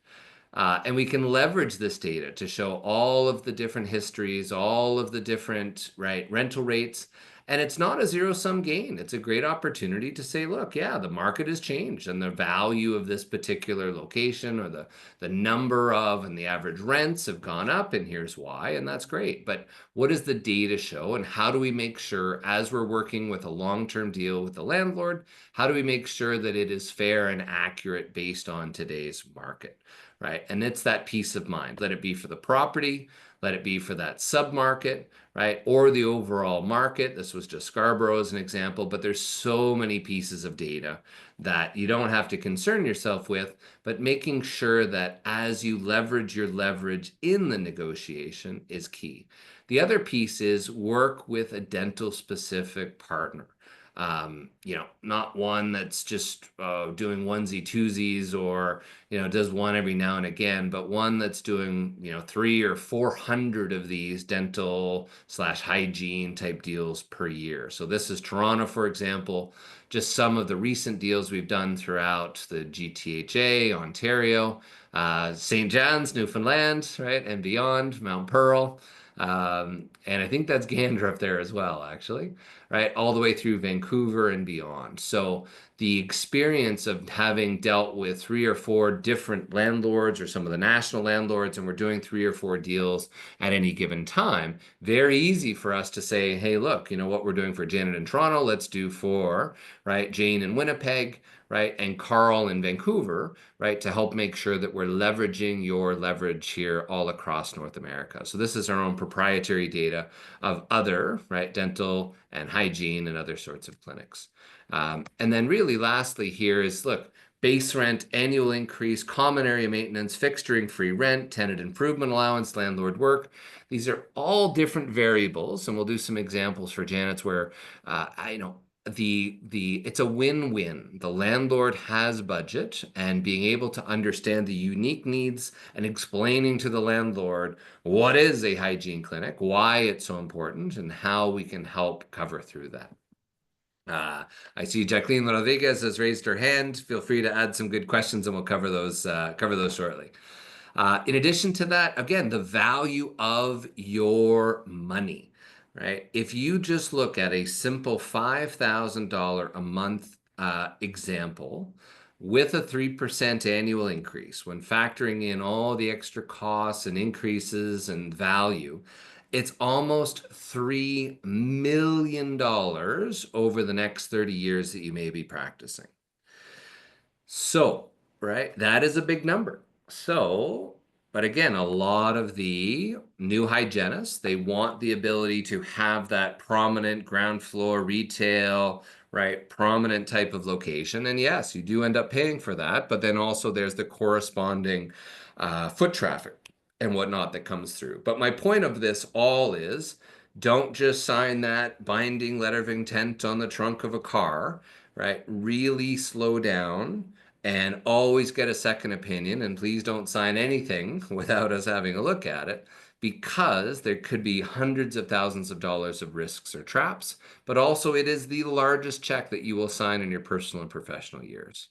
And we can leverage this data to show all of the different histories, all of the different, right, rental rates, And it's not a zero-sum gain. It's a great opportunity to say, look, yeah, the market has changed and the value of this particular location or the number of and the average rents have gone up, and here's why, and that's great. But what does the data show, and how do we make sure, as we're working with a long-term deal with the landlord, how do we make sure that it is fair and accurate based on today's market, right? And it's that peace of mind. Let it be for the property, let it be for that submarket, right? Or the overall market. This was just Scarborough as an example, but there's so many pieces of data that you don't have to concern yourself with, but making sure that as you leverage your leverage in the negotiation is key. The other piece is work with a dental specific partner. Not one that's just doing onesie twosies or, does one every now and again, but one that's doing, 300 or 400 of these dental/hygiene type deals per year. So this is Toronto, for example, just some of the recent deals we've done throughout the GTHA, Ontario, St. John's, Newfoundland, right, and beyond, Mount Pearl. And I think that's Gander up there as well, actually, right? All the way through Vancouver and beyond. So the experience of having dealt with 3 or 4 different landlords or some of the national landlords, and we're doing 3 or 4 deals at any given time, very easy for us to say, hey, look, what we're doing for Janet in Toronto, let's do for, right, Jane in Winnipeg, right, and Carl in Vancouver, right, to help make sure that we're leveraging your leverage here all across North America. So this is our own proprietary data of other, right, dental and hygiene and other sorts of clinics. And then really lastly here is, look, base rent, annual increase, common area maintenance, fixturing, free rent, tenant improvement allowance, landlord work. These are all different variables, and we'll do some examples for Janet's where it's a win-win. The landlord has budget, and being able to understand the unique needs and explaining to the landlord what is a hygiene clinic, why it's so important, and how we can help cover through that. I see Jacqueline Rodriguez has raised her hand. Feel free to add some good questions and we'll cover those shortly. In addition to that, again, the value of your money, right? If you just look at a simple $5,000 a month example with a 3% annual increase, when factoring in all the extra costs and increases and value, it's almost $3 million over the next 30 years that you may be practicing. So, right, that is a big number. So, but again, a lot of the new hygienists, they want the ability to have that prominent ground floor retail, right, prominent type of location. And yes, you do end up paying for that, but then also there's the corresponding foot traffic and whatnot that comes through. But my point of this all is, don't just sign that binding letter of intent on the trunk of a car, right? Really slow down and always get a second opinion. And please don't sign anything without us having a look at it, because there could be hundreds of thousands of dollars of risks or traps, but also it is the largest check that you will sign in your personal and professional years.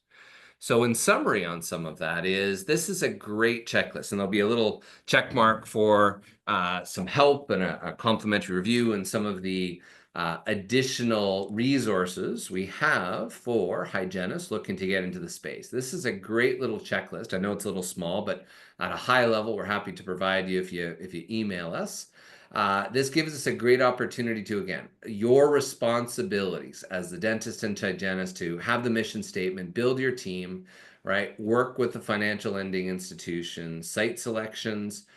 So in summary on some of that is, this is a great checklist, and there'll be a little check mark for some help and a complimentary review and some of the additional resources we have for hygienists looking to get into the space. This is a great little checklist. I know it's a little small, but at a high level, we're happy to provide you if you email us. This gives us a great opportunity to, again, your responsibilities as the dentist and hygienist to have the mission statement, build your team, right? Work with the financial lending institutions, site selections,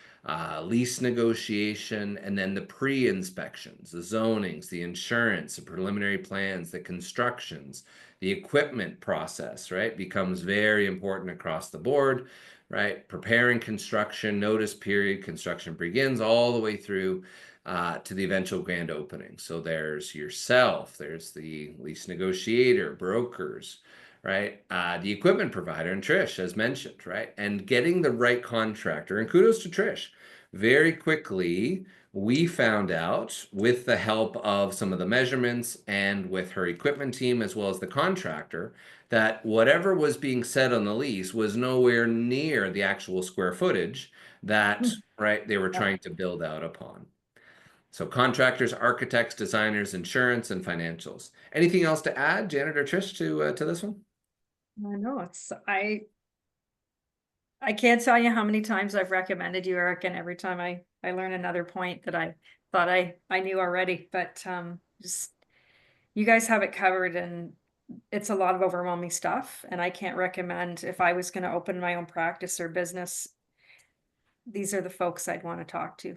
lease negotiation, and then the pre-inspections, the zonings, the insurance, the preliminary plans, the constructions, the equipment process, right? Becomes very important across the board, right? Preparing construction, notice period, construction begins, all the way through to the eventual grand opening. So there's yourself, there's the lease negotiator, brokers, right? The equipment provider, and Trish, as mentioned, right? And getting the right contractor, and kudos to Trish. Very quickly, we found out, with the help of some of the measurements and with her equipment team, as well as the contractor, that whatever was being said on the lease was nowhere near the actual square footage that, right, they were trying to build out upon. So contractors, architects, designers, insurance, and financials. Anything else to add, Janet or Trish, to this one? I know I can't tell you how many times I've recommended you, Eric, and every time I learn another point that I thought I knew already, but just you guys have it covered, and it's a lot of overwhelming stuff, and I can't recommend if I was going to open my own practice or business, these are the folks I'd want to talk to.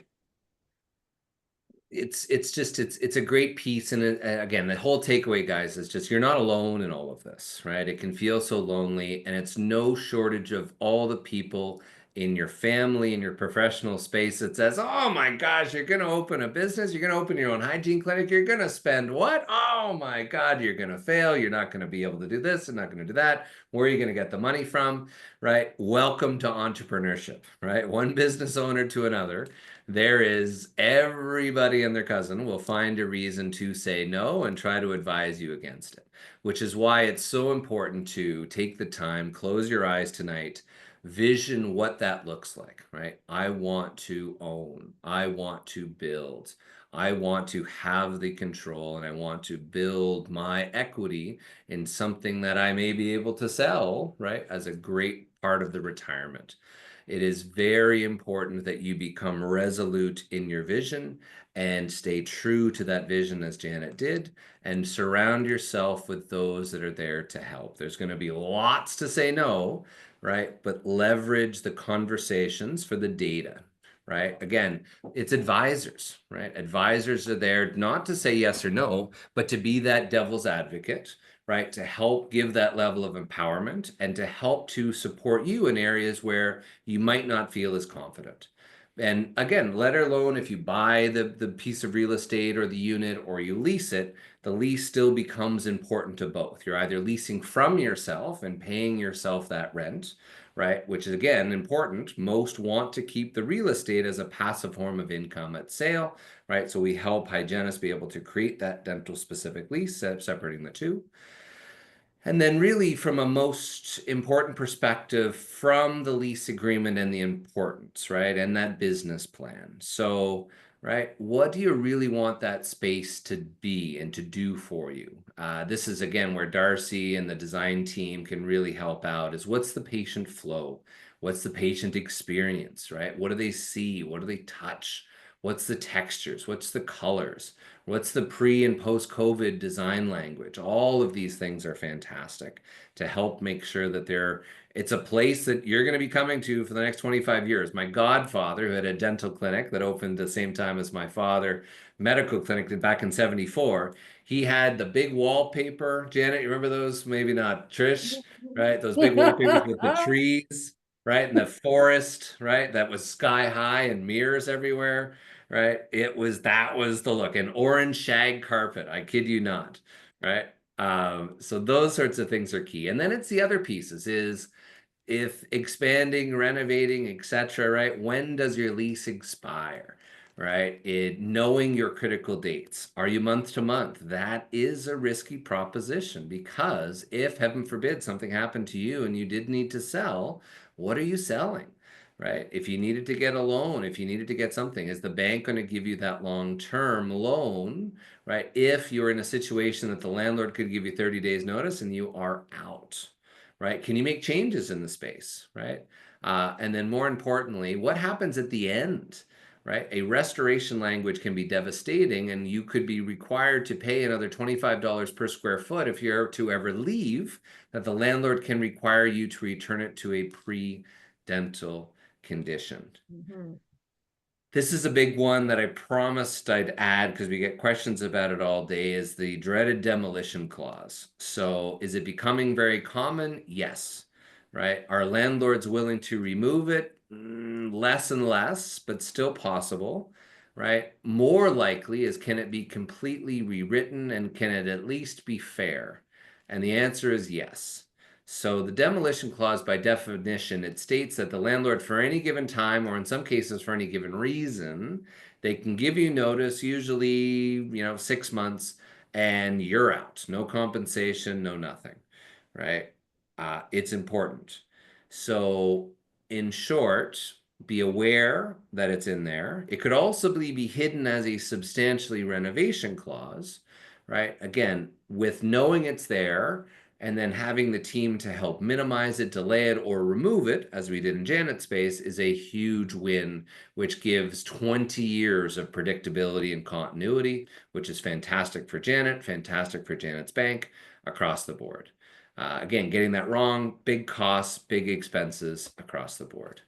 It's a great piece, and again, the whole takeaway, guys, is just you're not alone in all of this, right? It can feel so lonely, and it's no shortage of all the people in your family, in your professional space that says, oh my gosh, you're going to open a business, you're going to open your own hygiene clinic, you're going to spend what? Oh my God, you're going to fail, you're not going to be able to do this and not going to do that. Where are you going to get the money from, right? Welcome to entrepreneurship, right? One business owner to another. There is everybody and their cousin will find a reason to say no and try to advise you against it, which is why it's so important to take the time, close your eyes tonight, vision what that looks like, right? I want to own, I want to build, I want to have the control, and I want to build my equity in something that I may be able to sell, right? As a great part of the retirement. It is very important that you become resolute in your vision and stay true to that vision as Janet did, and surround yourself with those that are there to help. There's going to be lots to say no, right? But leverage the conversations for the data, right? Again, it's advisors, right? Advisors are there not to say yes or no, but to be that devil's advocate, right? To help give that level of empowerment and to help to support you in areas where you might not feel as confident. And again, let alone if you buy the piece of real estate or the unit or you lease it, the lease still becomes important to both. You're either leasing from yourself and paying yourself that rent, right? Which is again important. Most want to keep the real estate as a passive form of income at sale, right? So we help hygienists be able to create that dental specific lease, separating the two. And then really from a most important perspective from the lease agreement and the importance, right? And that business plan. So, right, what do you really want that space to be and to do for you? This is again where Darcy and the design team can really help out is what's the patient flow? What's the patient experience, right? What do they see? What do they touch? What's the textures? What's the colors? What's the pre and post-COVID design language? All of these things are fantastic to help make sure that it's a place that you're going to be coming to for the next 25 years. My godfather, who had a dental clinic that opened the same time as my father, medical clinic did back in 74, he had the big wallpaper. Janet, you remember those? Maybe not. Trish, right? Those big wallpapers with the trees, right? And the forest, right? That was sky high and mirrors everywhere, right? That was the look, an orange shag carpet. I kid you not, right? So those sorts of things are key. And then it's the other pieces is if expanding, renovating, etc., right? When does your lease expire? Right? Knowing your critical dates. Are you month to month? That is a risky proposition because if, heaven forbid, something happened to you and you did need to sell, what are you selling? Right? If you needed to get a loan, if you needed to get something, is the bank going to give you that long-term loan, right? If you're in a situation that the landlord could give you 30 days notice and you are out, right? Can you make changes in the space, right? And then more importantly, what happens at the end, right? A restoration language can be devastating and you could be required to pay another $25 per square foot if you're to ever leave, that the landlord can require you to return it to a pre-dental condition. Mhm. This is a big one that I promised I'd add because we get questions about it all day is the dreaded demolition clause. So is it becoming very common? Yes. Right? Are landlords willing to remove it? Less and less, but still possible. Right? More likely is can it be completely rewritten and can it at least be fair? And the answer is yes. So the demolition clause, by definition, it states that the landlord for any given time, or in some cases for any given reason, they can give you notice, usually, 6 months, and you're out. No compensation, no nothing, right? It's important. So in short, be aware that it's in there. It could also be hidden as a substantially renovation clause, right? Again, with knowing it's there and then having the team to help minimize it, delay it, or remove it, as we did in Janet's space, is a huge win, which gives 20 years of predictability and continuity, which is fantastic for Janet, fantastic for Janet's bank across the board. Again, getting that wrong, big costs, big expenses across the board.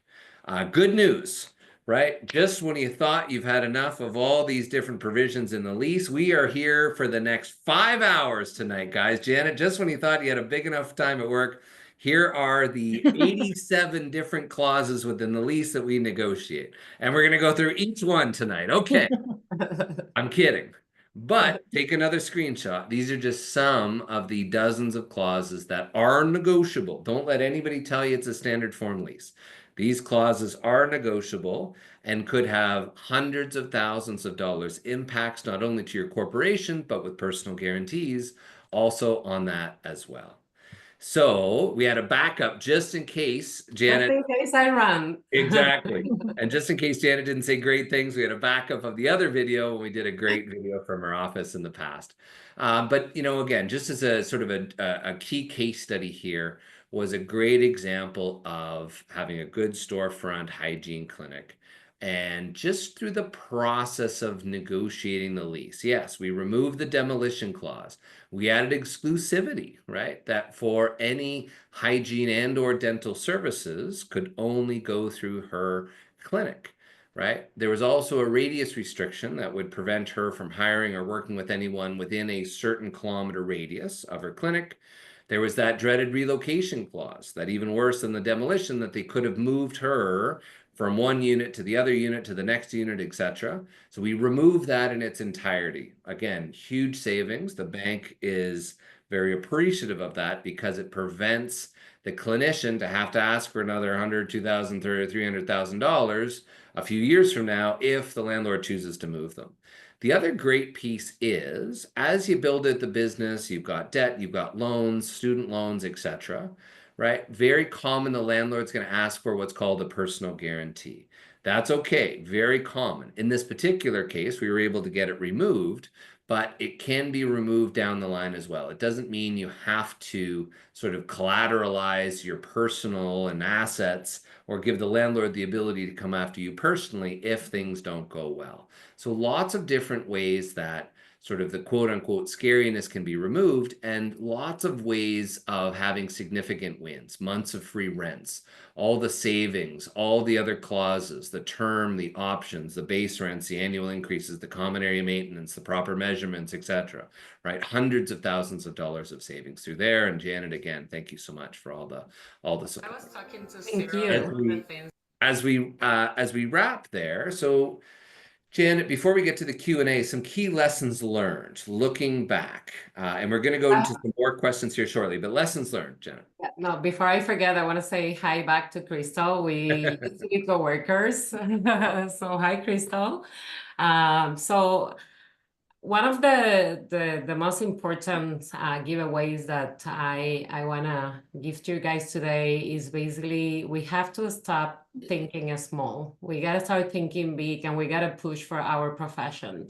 Good news, right? Just when you thought you've had enough of all these different provisions in the lease, we are here for the next 5 hours tonight, guys. Janet, just when you thought you had a big enough time at work, here are the 87 different clauses within the lease that we negotiate. And we're going to go through each one tonight. Okay. I'm kidding. But take another screenshot. These are just some of the dozens of clauses that are negotiable. Don't let anybody tell you it's a standard form lease. These clauses are negotiable and could have hundreds of thousands of dollars impacts, not only to your corporation, but with personal guarantees also on that as well. So we had a backup just in case Janet. Just in case I run. Exactly. And just in case Janet didn't say great things, we had a backup of the other video when we did a great video from her office in the past. But, you know, again, just as a sort of a key case study here was a great example of having a good storefront hygiene clinic. And just through the process of negotiating the lease, yes, we removed the demolition clause. We added exclusivity, right? That for any hygiene and or dental services could only go through her clinic, right? There was also a radius restriction that would prevent her from hiring or working with anyone within a certain kilometer radius of her clinic. There was that dreaded relocation clause, that even worse than the demolition, that they could have moved her from one unit to the other unit to the next unit, etc. So we removed that in its entirety. Again, huge savings. The bank is very appreciative of that because it prevents the clinician to have to ask for another $100,000, $2,000, $300,000 a few years from now if the landlord chooses to move them. The other great piece is, as you build out the business, you've got debt, you've got loans, student loans, etc., right? Very common, the landlord's going to ask for what's called a personal guarantee. That's okay, very common. In this particular case, we were able to get it removed, but it can be removed down the line as well. It doesn't mean you have to sort of collateralize your personal and assets or give the landlord the ability to come after you personally if things don't go well. So lots of different ways that sort of the quote unquote scariness can be removed, and lots of ways of having significant wins, months of free rents, all the savings, all the other clauses, the term, the options, the base rents, the annual increases, the common area maintenance, the proper measurements, etc. Right? Hundreds of thousands of dollars of savings through there. And Janet, again, thank you so much for all the support. I was talking to Thank Sarah. you. As we wrap there, so Janet, before we get to the Q&A, some key lessons learned looking back, and we're going to go into some more questions here shortly, but lessons learned, Janet. Yeah, no, before I forget, I want to say hi back to Crystal. We used to be co-workers. So hi, Crystal. So one of the most important giveaways that I want to give to you guys today is basically we have to stop thinking small. We got to start thinking big, and we got to push for our profession.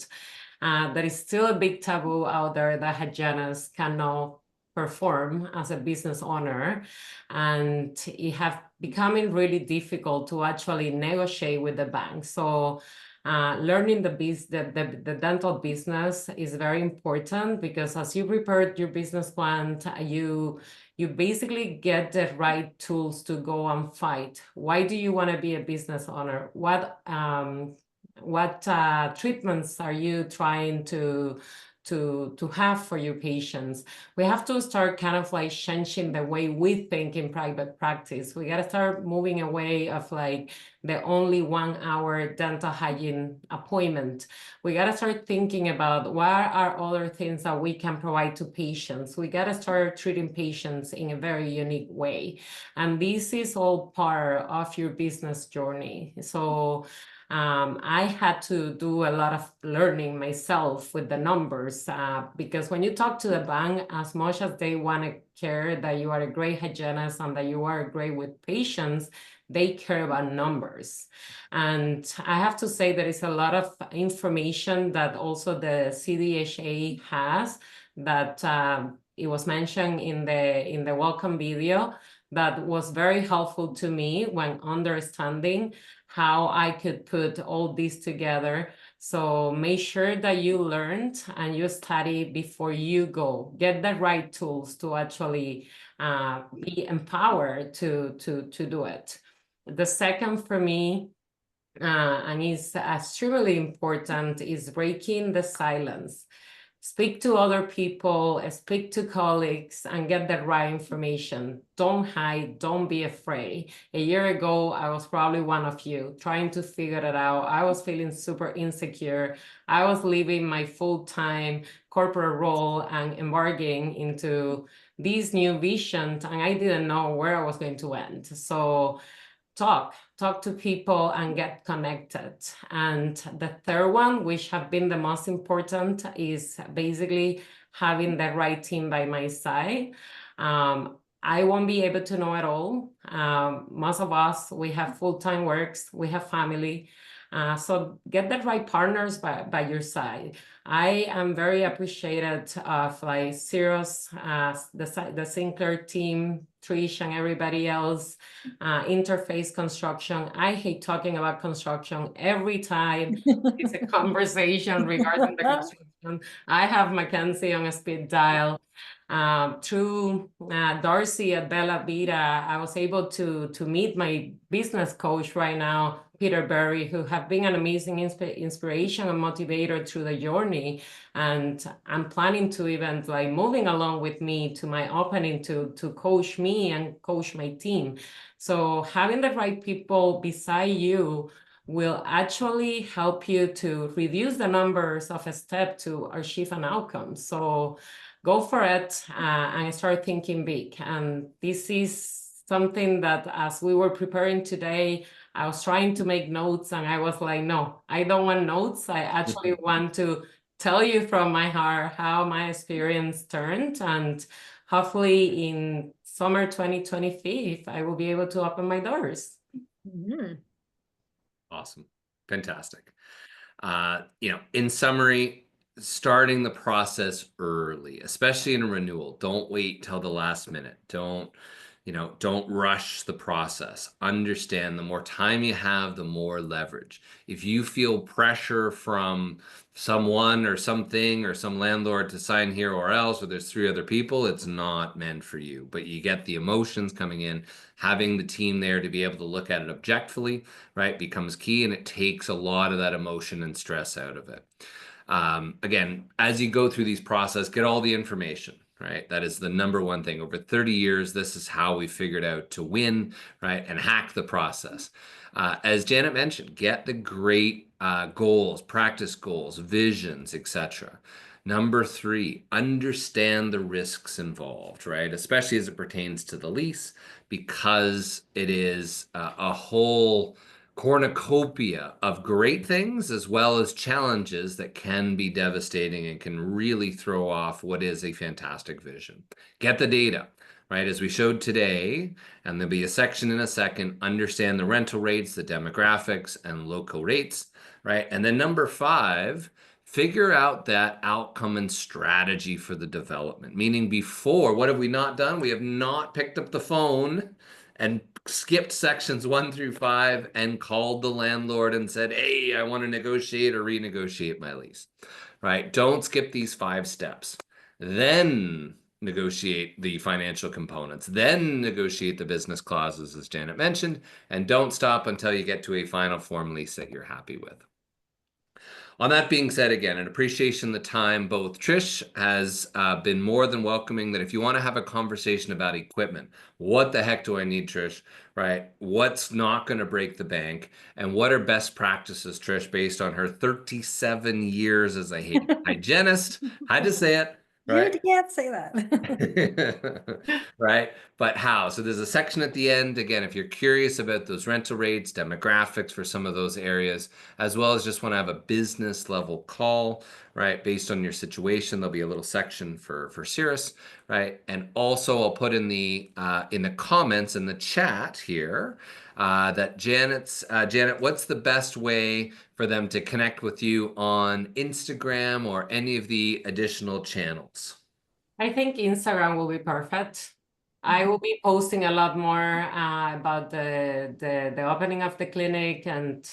There is still a big taboo out there that hygienists cannot perform as a business owner, and it have becoming really difficult to actually negotiate with the bank. So learning the dental business is very important, because as you prepare your business plan, you basically get the right tools to go and fight. Why do you want to be a business owner? What treatments are you trying to have for your patients? We have to start kind of like changing the way we think in private practice. We got to start moving away of like the only 1 hour dental hygiene appointment. We got to start thinking about what are other things that we can provide to patients. We got to start treating patients in a very unique way. And this is all part of your business journey. So I had to do a lot of learning myself with the numbers, because when you talk to the bank, as much as they want to care that you are a great hygienist and that you are great with patients, they care about numbers. And I have to say there is a lot of information that also the CDHA has that it was mentioned in the welcome video that was very helpful to me when understanding how I could put all this together. So make sure that you learned and you study before you go. Get the right tools to actually be empowered to do it. The second for me, and is extremely important, is breaking the silence. Speak to other people, speak to colleagues, and get the right information. Don't hide, don't be afraid. A year ago, I was probably one of you trying to figure it out. I was feeling super insecure. I was leaving my full-time corporate role and embarking into these new visions, and I didn't know where I was going to end. So talk to people and get connected. And the third one, which have been the most important, is basically having the right team by my side. I won't be able to know it all. Most of us, we have full-time works, we have family. So get the right partners by your side. I am very appreciative of like Cyrus, the Sinclair team, Trish and everybody else, Interface Construction. I hate talking about construction every time it's a conversation regarding the construction. I have Mackenzie on a speed dial. Through Darcy at Bella Vita, I was able to meet my business coach right now, Peter Berry, who have been an amazing inspiration and motivator through the journey. And I'm planning to even like moving along with me to my opening to coach me and coach my team. So having the right people beside you will actually help you to reduce the numbers of a step to achieve an outcome. So go for it and start thinking big. And this is something that as we were preparing today, I was trying to make notes and I was like, no, I don't want notes. I actually want to tell you from my heart how my experience turned. And hopefully in summer 2025, I will be able to open my doors. Mhm. Awesome. Fantastic. In summary, starting the process early, especially in a renewal. Don't wait till the last minute. Don't rush the process. Understand the more time you have, the more leverage. If you feel pressure from someone or something or some landlord to sign here or else, or there's 3 other people, it's not meant for you. But you get the emotions coming in, having the team there to be able to look at it objectively, right, becomes key, and it takes a lot of that emotion and stress out of it. Again, as you go through these process, get all the information, right? That is the number one thing. Over 30 years, this is how we figured out to win, right? And hack the process. As Janet mentioned, get the great goals, practice goals, visions, etc. Number 3, understand the risks involved, right? Especially as it pertains to the lease, because it is a whole cornucopia of great things as well as challenges that can be devastating and can really throw off what is a fantastic vision. Get the data, right? As we showed today, and there'll be a section in a second, understand the rental rates, the demographics, and local rates, right? And then number 5, figure out that outcome and strategy for the development. Meaning before, what have we not done? We have not picked up the phone and skipped sections 1 through 5 and called the landlord and said, hey, I want to negotiate or renegotiate my lease, right? Don't skip these 5 steps. Then negotiate the financial components, then negotiate the business clauses, as Janet mentioned, and don't stop until you get to a final form lease that you're happy with. On that being said, again, an appreciation of the time. Both Trish has been more than welcoming that if you want to have a conversation about equipment, what the heck do I need, Trish, right? What's not going to break the bank? And what are best practices, Trish, based on her 37 years as a hygienist? Had to say it. Right? You can't say that. Right? But how? So there's a section at the end, again, if you're curious about those rental rates, demographics for some of those areas, as well as just want to have a business level call, right? Based on your situation, there'll be a little section for Cirrus, right? And also I'll put in the comments in the chat here, that Janet, what's the best way for them to connect with you on Instagram or any of the additional channels? I think Instagram will be perfect. I will be posting a lot more about the opening of the clinic, and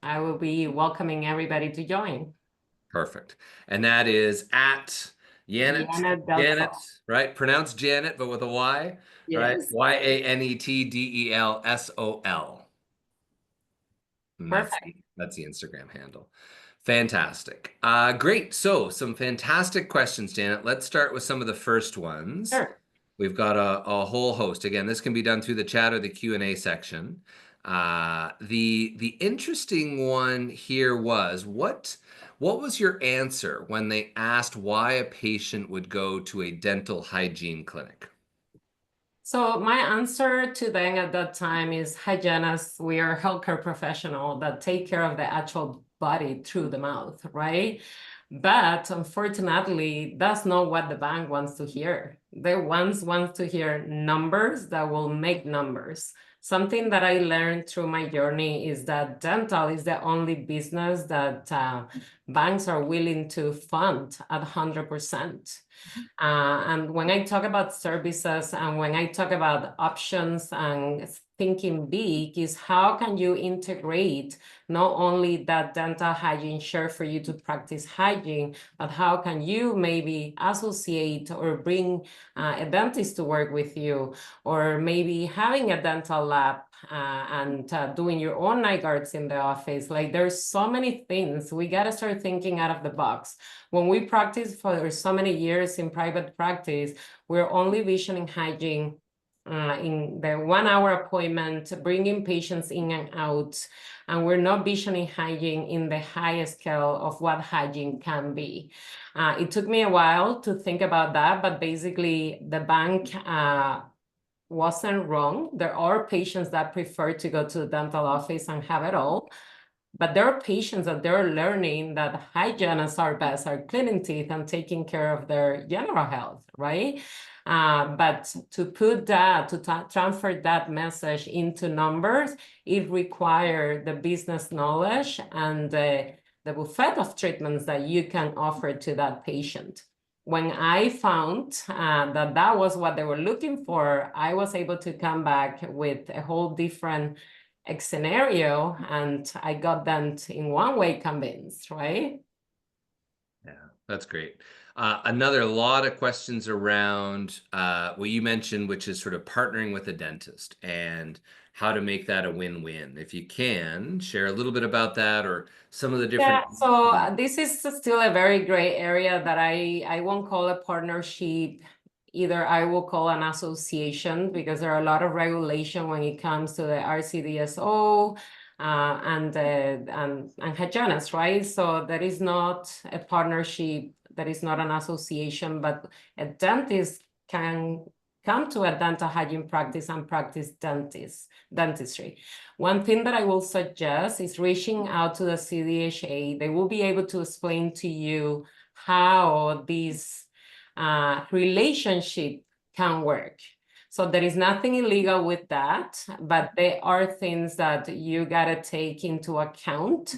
I will be welcoming everybody to join. Perfect. And that is at Yanet del Janet, Sol. right? Pronounced Janet, but with a Y, right? Yes. YANETDELSOL. And Perfect. that's the Instagram handle. Fantastic. Great. So some fantastic questions, Janet. Let's start with some of the first ones. Sure. We've got a whole host. Again, this can be done through the chat or the Q&A section. The interesting one here was what was your answer when they asked why a patient would go to a dental hygiene clinic? So my answer to them at that time is hygienists. We are healthcare professionals that take care of the actual body through the mouth, right? But unfortunately, that's not what the bank wants to hear. They want to hear numbers that will make numbers. Something that I learned through my journey is that dental is the only business that banks are willing to fund at 100%. And when I talk about services and when I talk about options and thinking big is how can you integrate not only that dental hygiene share for you to practice hygiene, but how can you maybe associate or bring a dentist to work with you, or maybe having a dental lab and doing your own night guards in the office. Like there's so many things. We got to start thinking out of the box. When we practice for so many years in private practice, we're only visioning hygiene in the 1 hour appointment, bringing patients in and out, and we're not visioning hygiene in the highest scale of what hygiene can be. It took me a while to think about that, but basically the bank wasn't wrong. There are patients that prefer to go to the dental office and have it all. But there are patients that they're learning that hygienists are best at cleaning teeth and taking care of their general health, right? But to put that, to transfer that message into numbers, it requires the business knowledge and the buffet of treatments that you can offer to that patient. When I found that that was what they were looking for, I was able to come back with a whole different scenario, and I got them in one way convinced, right? Yeah, that's great. Another lot of questions around what you mentioned, which is sort of partnering with a dentist and how to make that a win-win. If you can share a little bit about that or some of the different. Yeah, so this is still a very gray area that I won't call a partnership. Either I will call an association because there are a lot of regulation when it comes to the RCDSO and hygienists, right? So that is not a partnership, that is not an association, but a dentist can come to a dental hygiene practice and practice dentistry. One thing that I will suggest is reaching out to the CDHA. They will be able to explain to you how this relationship can work. So there is nothing illegal with that, but there are things that you gotta take into account,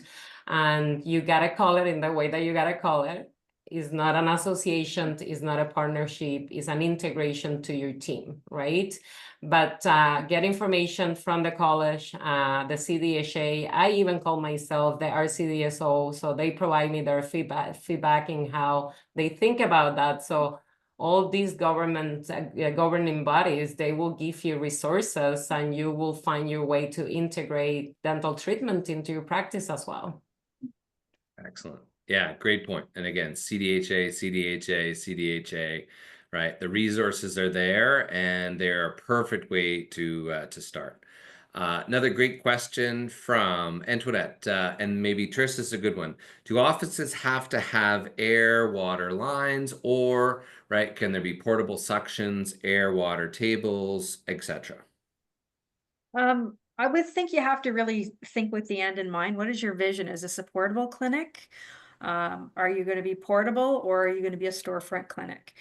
and you gotta call it in the way that you gotta call it. It's not an association, it's not a partnership, it's an integration to your team, right? But get information from the college, the CDHA. I even call myself the RCDSO, so they provide me their feedback in how they think about that. So all these governing bodies, they will give you resources and you will find your way to integrate dental treatment into your practice as well. Excellent. Yeah, great point. And again, CDHA, right? The resources are there and they're a perfect way to start. Another great question from Antoinette, and maybe Trish, this is a good one. Do offices have to have air water lines, or right, can there be portable suctions, air water tables, etc.? I would think you have to really think with the end in mind. What is your vision? Is this a portable clinic? Are you going to be portable, or are you going to be a storefront clinic?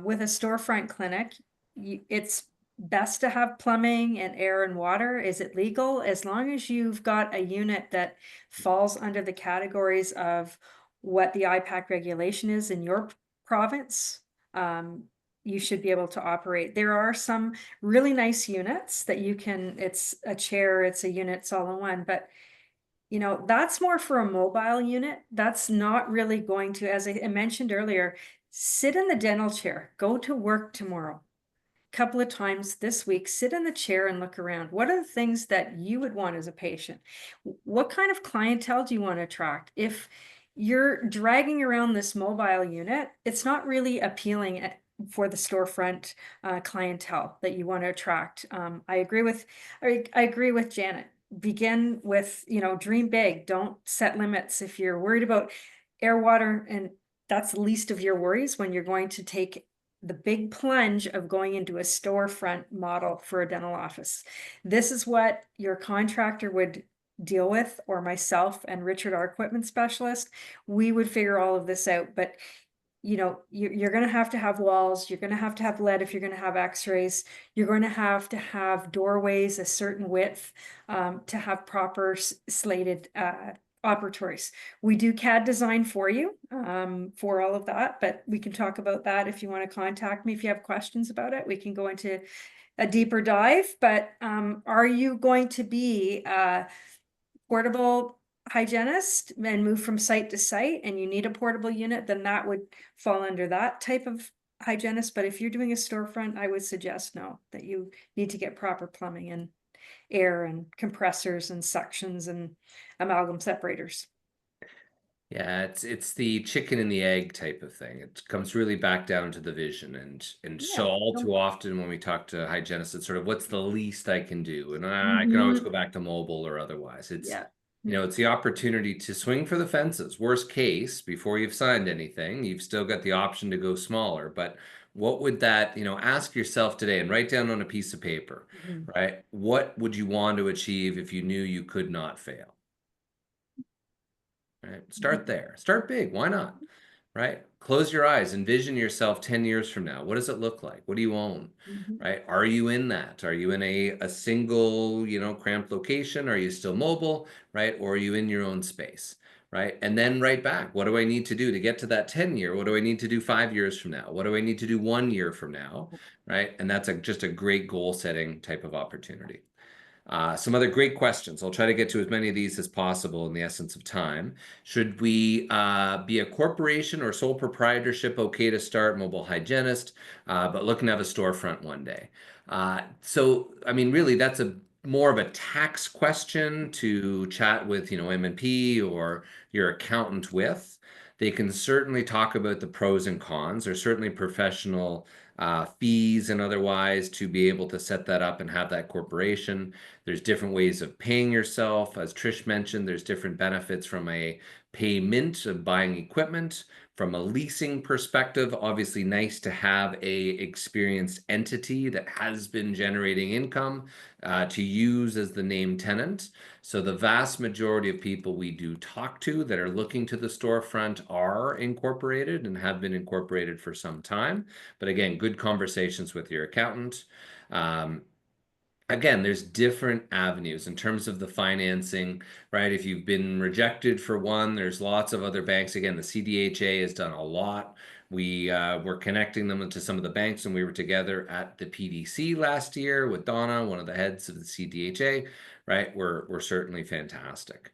With a storefront clinic, it's best to have plumbing and air and water? Is it legal? As long as you've got a unit that falls under the categories of what the IPAC regulation is in your province, you should be able to operate. There are some really nice units that you can, it's a chair, it's a unit, it's all in one, but you know, that's more for a mobile unit. That's not really going to, as I mentioned earlier, sit in the dental chair, go to work tomorrow. Couple of times this week, sit in the chair and look around. What are the things that you would want as a patient? What kind of clientele do you want to attract? If you're dragging around this mobile unit, it's not really appealing for the storefront clientele that you want to attract. I agree with Janet. Begin with, you know, dream big. Don't set limits. If you're worried about air, water, and that's the least of your worries when you're going to take the big plunge of going into a storefront model for a dental office. This is what your contractor would deal with, or myself and Richard, our equipment specialist. We would figure all of this out, but you know, you're going to have walls, you're going to have lead if you're going to have x-rays, you're going to have doorways a certain width to have proper slated operatories. We do CAD design for you for all of that, but we can talk about that if you want to contact me. If you have questions about it, we can go into a deeper dive. But are you going to be a portable hygienist and move from site to site and you need a portable unit, then that would fall under that type of hygienist. But if you're doing a storefront, I would suggest no, that you need to get proper plumbing and air and compressors and suctions and amalgam separators. Yeah, it's the chicken and the egg type of thing. It comes really back down to the vision, and so Yeah. all too often when we talk to hygienists, it's sort of what's the least I can do, and I can always go back to mobile or otherwise. It's Yeah. you know, it's the opportunity to swing for the fences. Worst case, before you've signed anything, you've still got the option to go smaller. But what would that, you know, ask yourself today and write down on a piece of paper, right? What would you want to achieve if you knew you could not fail? Right? Start there. Start big. Why not? Right? Close your eyes. Envision yourself 10 years from now. What does it look like? What do you own? Right? Are you in that? Are you in a single, you know, cramped location? Are you still mobile? Right? Or are you in your own space? Right? And then write back. What do I need to do to get to that 10 year? What do I need to do 5 years from now? What do I need to do 1 year from now? Right? And that's just a great goal setting type of opportunity. Some other great questions. I'll try to get to as many of these as possible in the essence of time. Should we be a corporation or sole proprietorship okay to start mobile hygienist, but looking to have a storefront one day? So, I mean, really, that's a more of a tax question to chat with, you know, M&P or your accountant with. They can certainly talk about the pros and cons. There's certainly professional fees and otherwise to be able to set that up and have that corporation. There's different ways of paying yourself. As Trish mentioned, there's different benefits from a payment of buying equipment. From a leasing perspective, obviously nice to have a experienced entity that has been generating income to use as the named tenant. So the vast majority of people we do talk to that are looking to the storefront are incorporated and have been incorporated for some time. But again, good conversations with your accountant. Again, there's different avenues in terms of the financing, right? If you've been rejected for one, there's lots of other banks. Again, the CDHA has done a lot. We were connecting them to some of the banks, and we were together at the PDC last year with Donna, one of the heads of the CDHA, right? We're certainly fantastic.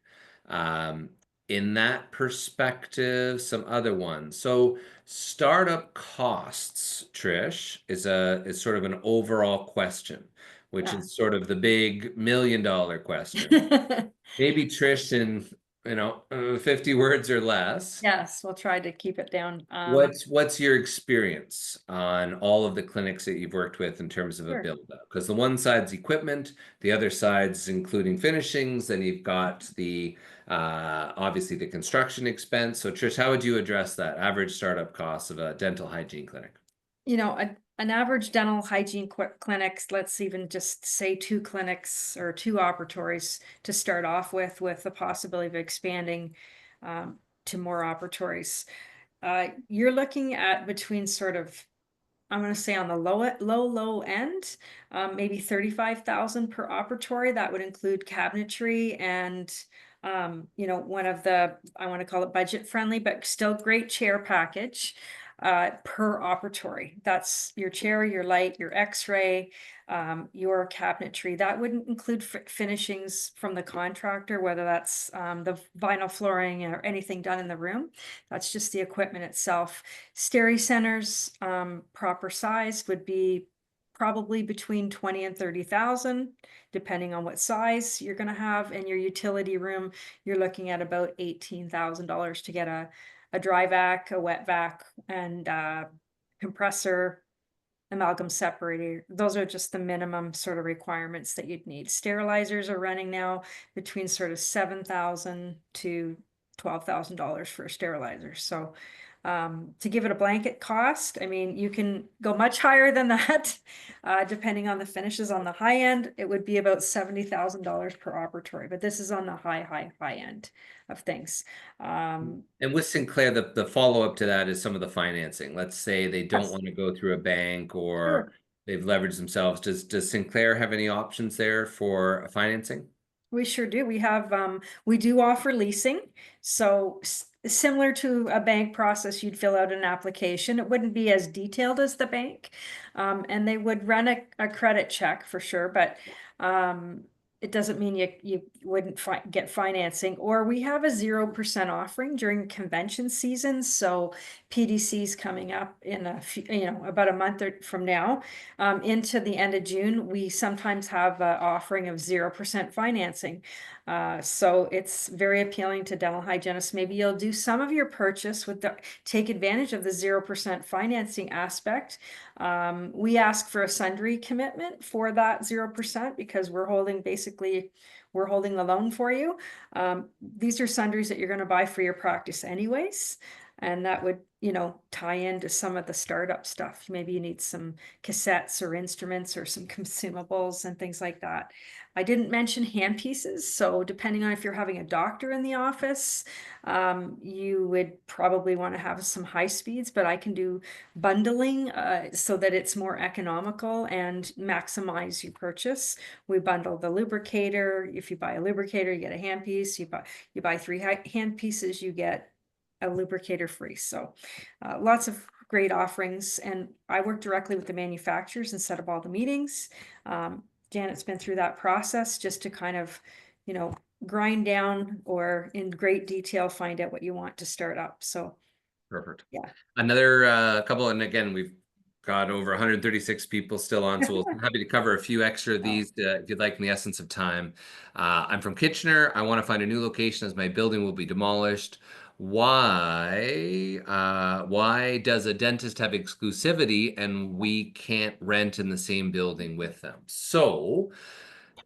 In that perspective, some other ones. So startup costs, Trish, is sort of an overall question, which Yeah. is sort of the big $1 million question. Maybe Trish in, you know, 50 words or less. Yes, we'll try to keep it down. What's your experience on all of the clinics that you've worked with in terms of a Sure. build up? Because the one side's equipment, the other side's including finishings, then you've got the obviously the construction expense. So Trish, how would you address that average startup cost of a dental hygiene clinic? You know, an average dental hygiene clinics, let's even just say 2 clinics or 2 operatories to start off with the possibility of expanding to more operatories. You're looking at between sort of I'm gonna say on the low end, maybe 35,000 per operatory. That would include cabinetry and, you know, one of the, I want to call it budget friendly, but still great chair package, per operatory. That's your chair, your light, your X-ray, your cabinetry. That wouldn't include finishings from the contractor, whether that's, the vinyl flooring or anything done in the room. That's just the equipment itself. Steri centers, proper size would be probably between 20 and 30,000, depending on what size you're gonna have. In your utility room, you're looking at about $18,000 to get a dry vac, a wet vac, and compressor, amalgam separator. Those are just the minimum sort of requirements that you'd need. Sterilizers are running now between sort of $7,000 to $12,000 for a sterilizer. So to give it a blanket cost, I mean, you can go much higher than that, depending on the finishes. On the high end, it would be about $70,000 per operatory, but this is on the high end of things. And with Sinclair, the follow-up to that is some of the financing. Let's say they don't Yes. want to go through a bank or Sure. they've leveraged themselves. Does Sinclair have any options there for financing? We sure do. We have, we do offer leasing. So similar to a bank process, you'd fill out an application. It wouldn't be as detailed as the bank. And they would run a credit check for sure, but it doesn't mean you wouldn't get financing. Or we have a 0% offering during convention season. So PDC's coming up in about a month from now, into the end of June. We sometimes have an offering of 0% financing. So it's very appealing to dental hygienists. Maybe you'll do some of your purchase take advantage of the 0% financing aspect. We ask for a sundry commitment for that 0% because we're holding the loan for you. These are sundries that you're going to buy for your practice anyways. And that would, tie into some of the startup stuff. Maybe you need some cassettes or instruments or some consumables and things like that. I didn't mention hand pieces. So depending on if you're having a doctor in the office, you would probably want to have some high speeds, but I can do bundling so that it's more economical and maximize your purchase. We bundle the lubricator. If you buy a lubricator, you get a hand piece. You buy 3 hand pieces, you get a lubricator free. So lots of great offerings, and I work directly with the manufacturers and set up all the meetings. Janet's been through that process just to kind of, grind down or in great detail, find out what you want to start up. So Perfect. yeah. Another couple, and again, we've got over 136 people still on, so we'll happy to cover a few extra of these if you'd like in the essence of time. I'm from Kitchener. I want to find a new location as my building will be demolished. Why does a dentist have exclusivity and we can't rent in the same building with them? So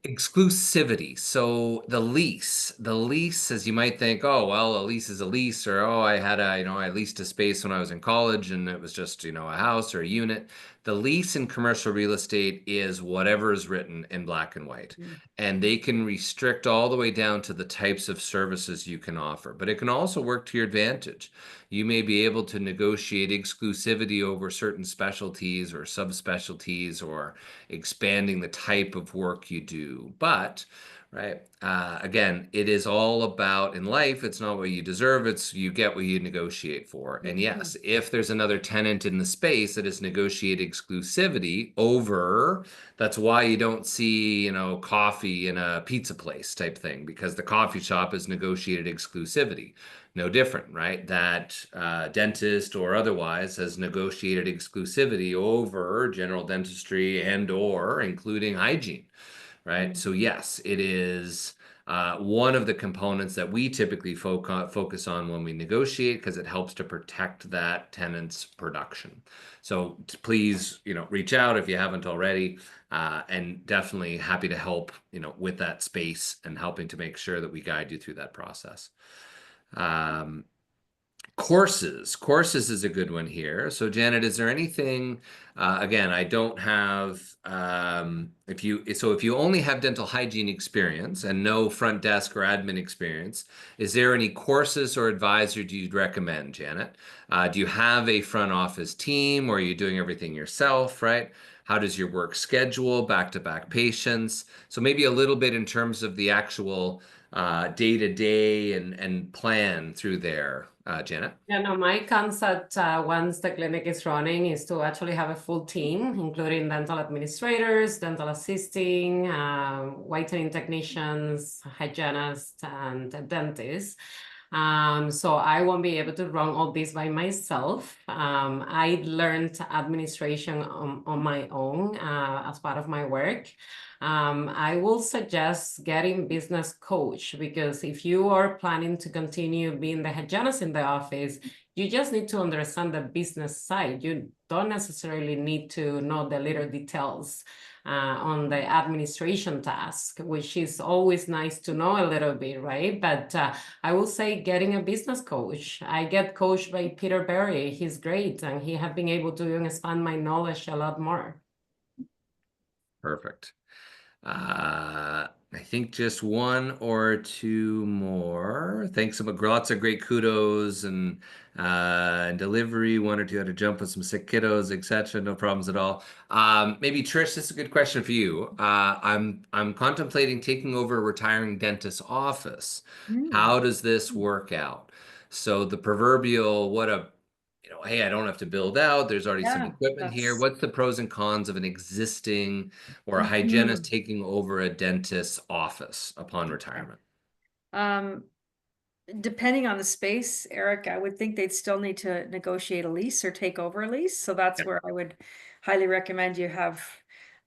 exclusivity. So the lease, as you might think, oh, well, a lease is a lease, or, oh, I leased a space when I was in college and it was just, a house or a unit. The lease in commercial real estate is whatever is written in black and white. And they can restrict all the way down to the types of services you can offer, but it can also work to your advantage. You may be able to negotiate exclusivity over certain specialties or subspecialties or expanding the type of work you do. But, right, again, it is all about, in life, it's not what you deserve, it's you get what you negotiate for. And yes, if there's another tenant in the space that has negotiated exclusivity over, that's why you don't see, coffee in a pizza place type thing, because the coffee shop has negotiated exclusivity. No different, right? That dentist or otherwise has negotiated exclusivity over general dentistry and or including hygiene, right? So yes, it is one of the components that we typically focus on when we negotiate because it helps to protect that tenant's production. So please, reach out if you haven't already, and definitely happy to help, with that space and helping to make sure that we guide you through that process. Courses is a good one here. So Janet, is there anything, again, I don't have, if you only have dental hygiene experience and no front desk or admin experience, is there any courses or advisor you'd recommend, Janet? Do you have a front office team, or are you doing everything yourself, right? How does your work schedule, back-to-back patients? So maybe a little bit in terms of the actual day-to-day and plan through there, Janet. Yeah, no, my concept once the clinic is running is to actually have a full team, including dental administrators, dental assisting, whitening technicians, hygienists, and a dentist. So I won't be able to run all this by myself. I learned administration on my own as part of my work. I will suggest getting business coach, because if you are planning to continue being the hygienist in the office, you just need to understand the business side. You don't necessarily need to know the little details on the administration task, which is always nice to know a little bit, right? But I will say getting a business coach. I get coached by Peter Berry. He's great, and he has been able to expand my knowledge a lot more. Perfect. I think just one or two more. Thanks so much. Lots of great kudos and delivery. One or two had to jump with some sick kiddos, etc. No problems at all. Maybe Trish, this is a good question for you. I'm contemplating taking over a retiring dentist's office. How does this work out? So the proverbial, hey, I don't have to build out. There's already some equipment here. What's the pros and cons of an existing or a hygienist taking over a dentist's office upon retirement? Depending on the space, Eric, I would think they'd still need to negotiate a lease or take over a lease. So that's where I would highly recommend you have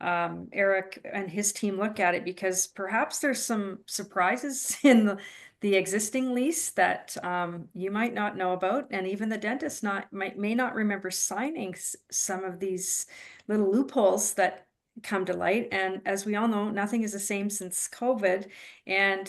Eric and his team look at it, because perhaps there's some surprises in the existing lease that you might not know about, and even the dentist may not remember signing some of these little loopholes that come to light. And as we all know, nothing is the same since COVID, and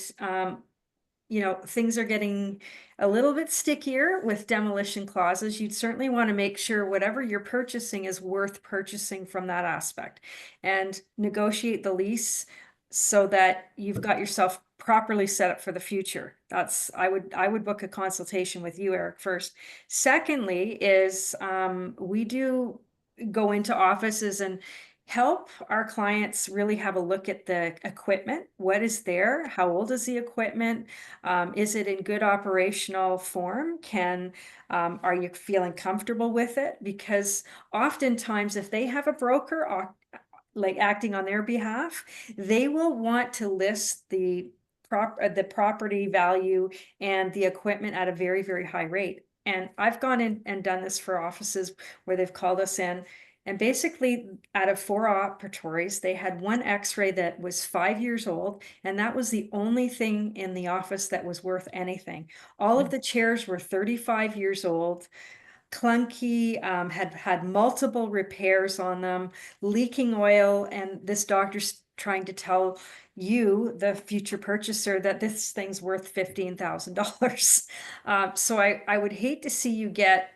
things are getting a little bit stickier with demolition clauses. You'd certainly want to make sure whatever you're purchasing is worth purchasing from that aspect, and negotiate the lease so that you've got yourself properly set up for the future. I would book a consultation with you, Eric, first. Secondly is we do go into offices and help our clients really have a look at the equipment. What is there? How old is the equipment? Is it in good operational form? Are you feeling comfortable with it? Because oftentimes if they have a broker like acting on their behalf, they will want to list the property value and the equipment at a very, very high rate. And I've gone in and done this for offices where they've called us in, and basically out of 4 operatories, they had one x-ray that was 5 years old, and that was the only thing in the office that was worth anything. All of the chairs were 35 years old, clunky, had multiple repairs on them, leaking oil, and this doctor's trying to tell you, the future purchaser, that this thing's worth $15,000. So I would hate to see you get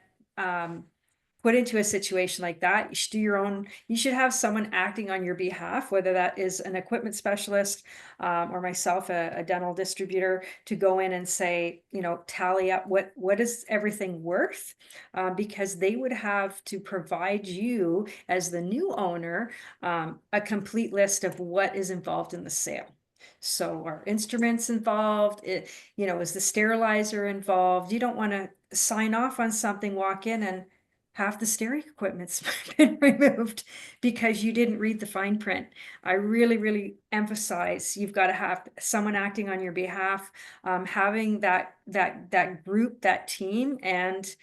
put into a situation like that. You should do your own, you should have someone acting on your behalf, whether that is an equipment specialist or myself, a dental distributor, to go in and say, tally up what is everything worth, because they would have to provide you as the new owner a complete list of what is involved in the sale. So are instruments involved? Is the sterilizer involved? You don't want to sign off on something, walk in, and half the stereo equipment's been removed because you didn't read the fine print. I really, really emphasize you've got to have someone acting on your behalf, having that group, that team, and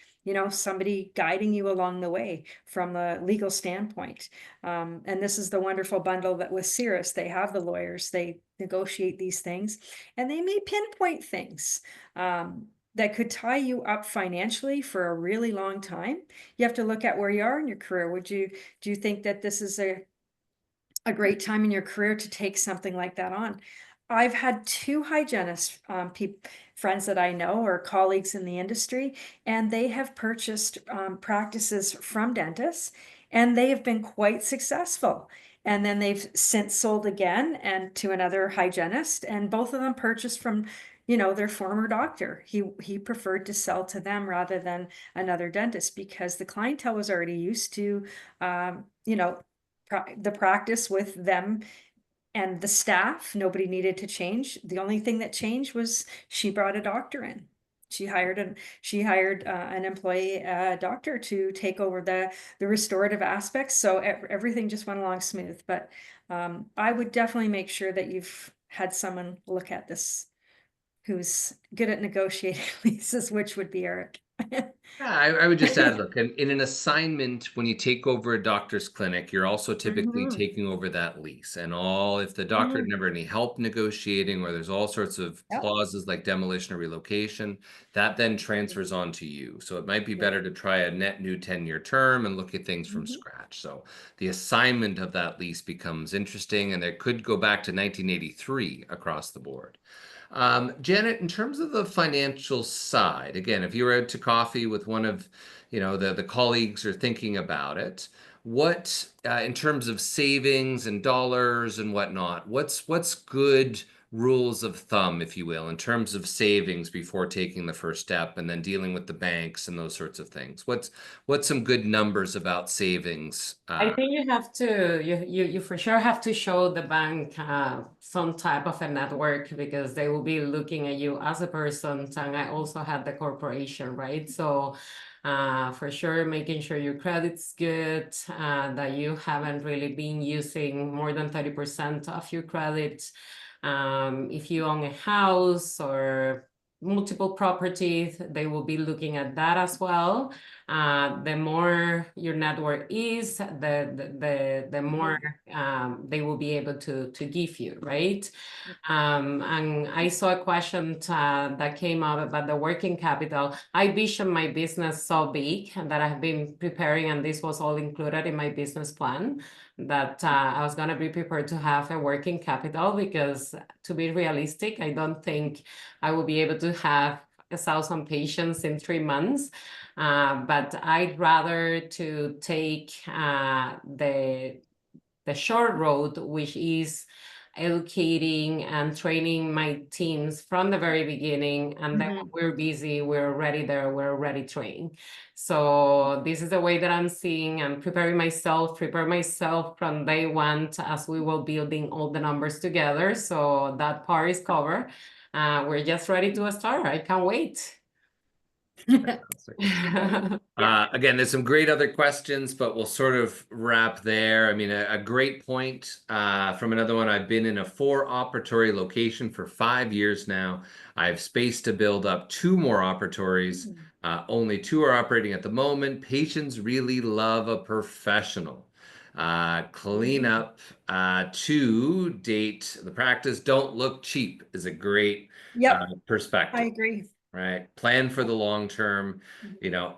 somebody guiding you along the way from the legal standpoint. And this is the wonderful bundle that with Cirrus, they have the lawyers, they negotiate these things, and they may pinpoint things that could tie you up financially for a really long time. You have to look at where you are in your career. Do you think that this is a great time in your career to take something like that on? I've had two hygienist friends that I know or colleagues in the industry, and they have purchased practices from dentists, and they have been quite successful. And then they've since sold again and to another hygienist, and both of them purchased from, their former doctor. He preferred to sell to them rather than another dentist because the clientele was already used to, the practice with them and the staff. Nobody needed to change. The only thing that changed was she brought a doctor in. She hired an employee doctor to take over the restorative aspects. So everything just went along smooth. But I would definitely make sure that you've had someone look at this who's good at negotiating leases, which would be Eric. Yeah, I would just add, look, in an assignment, when you take over a doctor's clinic, you're also typically Mhm. taking over that lease. And if the doctor had Mhm. never any help negotiating, or there's all sorts of Yep. clauses like demolition or relocation, that then transfers on to you. So it might be Yeah. better to try a net new 10-year term and look at things from Mhm. scratch. So the assignment of that lease becomes interesting, and it could go back to 1983 across the board. Janet, in terms of the financial side, again, if you were out to coffee with one of, the colleagues are thinking about it, what, in terms of savings and dollars and whatnot, what's good rules of thumb, if you will, in terms of savings before taking the first step and then dealing with the banks and those sorts of things? What's some good numbers about savings? I think you have to, you for sure have to show the bank some type of a network because they will be looking at you as a person. And I also had the corporation, right? So for sure, making sure your credit's good, that you haven't really been using more than 30% of your credit. If you own a house or multiple properties, they will be looking at that as well. The more your network is, the more they will be able to give you, right? And I saw a question that came up about the working capital. I vision my business so big that I've been preparing, and this was all included in my business plan, that I was going to be prepared to have a working capital because, to be realistic, I don't think I will be able to have 1,000 patients in 3 months. But I'd rather to take the short road, which is educating and training my teams from the very beginning. And then when we're busy, we're already there, we're already trained. So this is the way that I'm seeing and prepare myself from day one as we will building all the numbers together. So that part is covered. We're just ready to start. I can't wait. Fantastic. Yeah. Again, there's some great other questions, but we'll sort of wrap there. I mean, a great point from another one. I've been in a 4-operatory location for 5 years now. I have space to build up 2 more operatories. Only 2 are operating at the moment. Patients really love a professional. Clean up to date the practice. Don't look cheap is a great Yep. I perspective. agree. Right. Plan for the long term.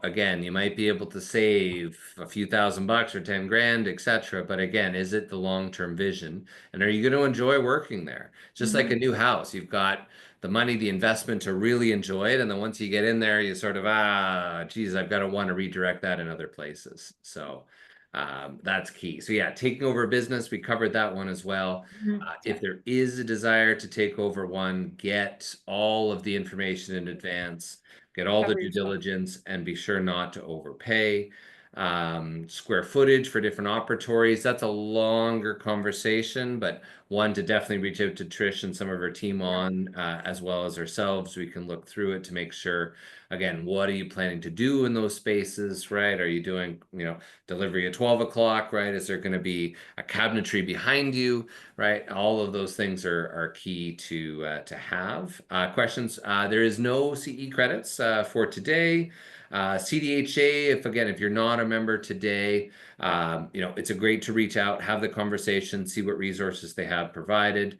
Again, you might be able to save a few $1,000 or 10 grand, etc. But again, is it the long-term vision? And are you going to enjoy working there? Just like a new house, you've got the money, the investment to really enjoy it. And then once you get in there, you sort of, geez, I've got to want to redirect that in other places. So that's key. So yeah, taking over a business, we covered that one as well. If there is a desire to take over one, get all of the information in advance, get all the Cover due yourself. diligence, and be sure not to overpay. Square footage for different operatories, that's a longer conversation, but one to definitely reach out to Trish and some of her team on, as well as ourselves. We can look through it to make sure, again, what are you planning to do in those spaces, right? Are you doing, delivery at 12 o'clock, right? Is there going to be a cabinetry behind you, right? All of those things are key to have. Questions? There is no CE credits for today. CDHA, if you're not a member today, it's a great to reach out, have the conversation, see what resources they have provided.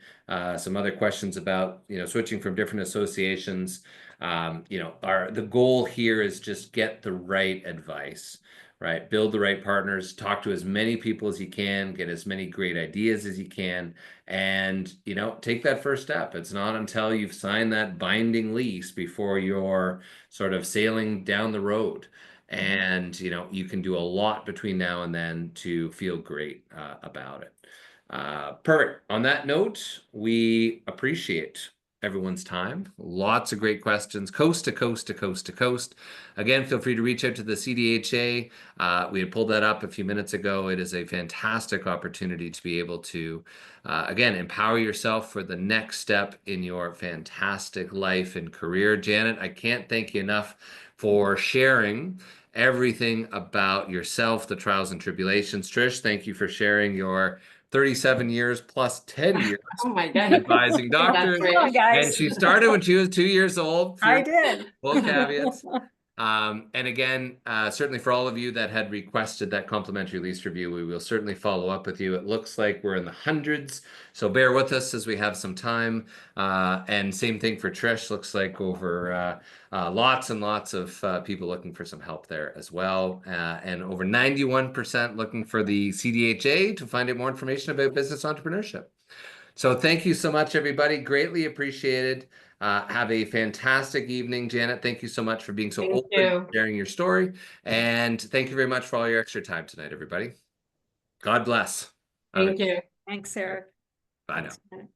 Some other questions about, switching from different associations. The goal here is just get the right advice, right? Build the right partners, talk to as many people as you can, get as many great ideas as you can, and, you know, take that first step. It's not until you've signed that binding lease before you're sort of sailing down the road. And, you know, you can do a lot between now and then to feel great about it. Perfect. On that note, we appreciate everyone's time. Lots of great questions, coast to coast to coast to coast. Again, feel free to reach out to the CDHA. We had pulled that up a few minutes ago. It is a fantastic opportunity to be able to, again, empower yourself for the next step in your fantastic life and career. Janet, I can't thank you enough for sharing everything about yourself, the trials and tribulations. Trish, thank you for sharing your 37 years plus 10 years Oh my God. advising doctors. That's Come on, right. guys. And she started when she was 2 years old. I did. Full caveats. And again, certainly for all of you that had requested that complimentary lease review, we will certainly follow up with you. It looks like we're in the hundreds, so bear with us as we have some time. And same thing for Trish. Looks like over lots and lots of people looking for some help there as well. And over 91% looking for the CDHA to find out more information about business entrepreneurship. So thank you so much, everybody. Greatly appreciated. Have a fantastic evening, Janet. Thank you so much for being so Thank open, you. sharing your story. And thank you very much for all your extra time tonight, everybody. God bless. Thank you. Thanks, Eric. Bye now. Thanks, Janet.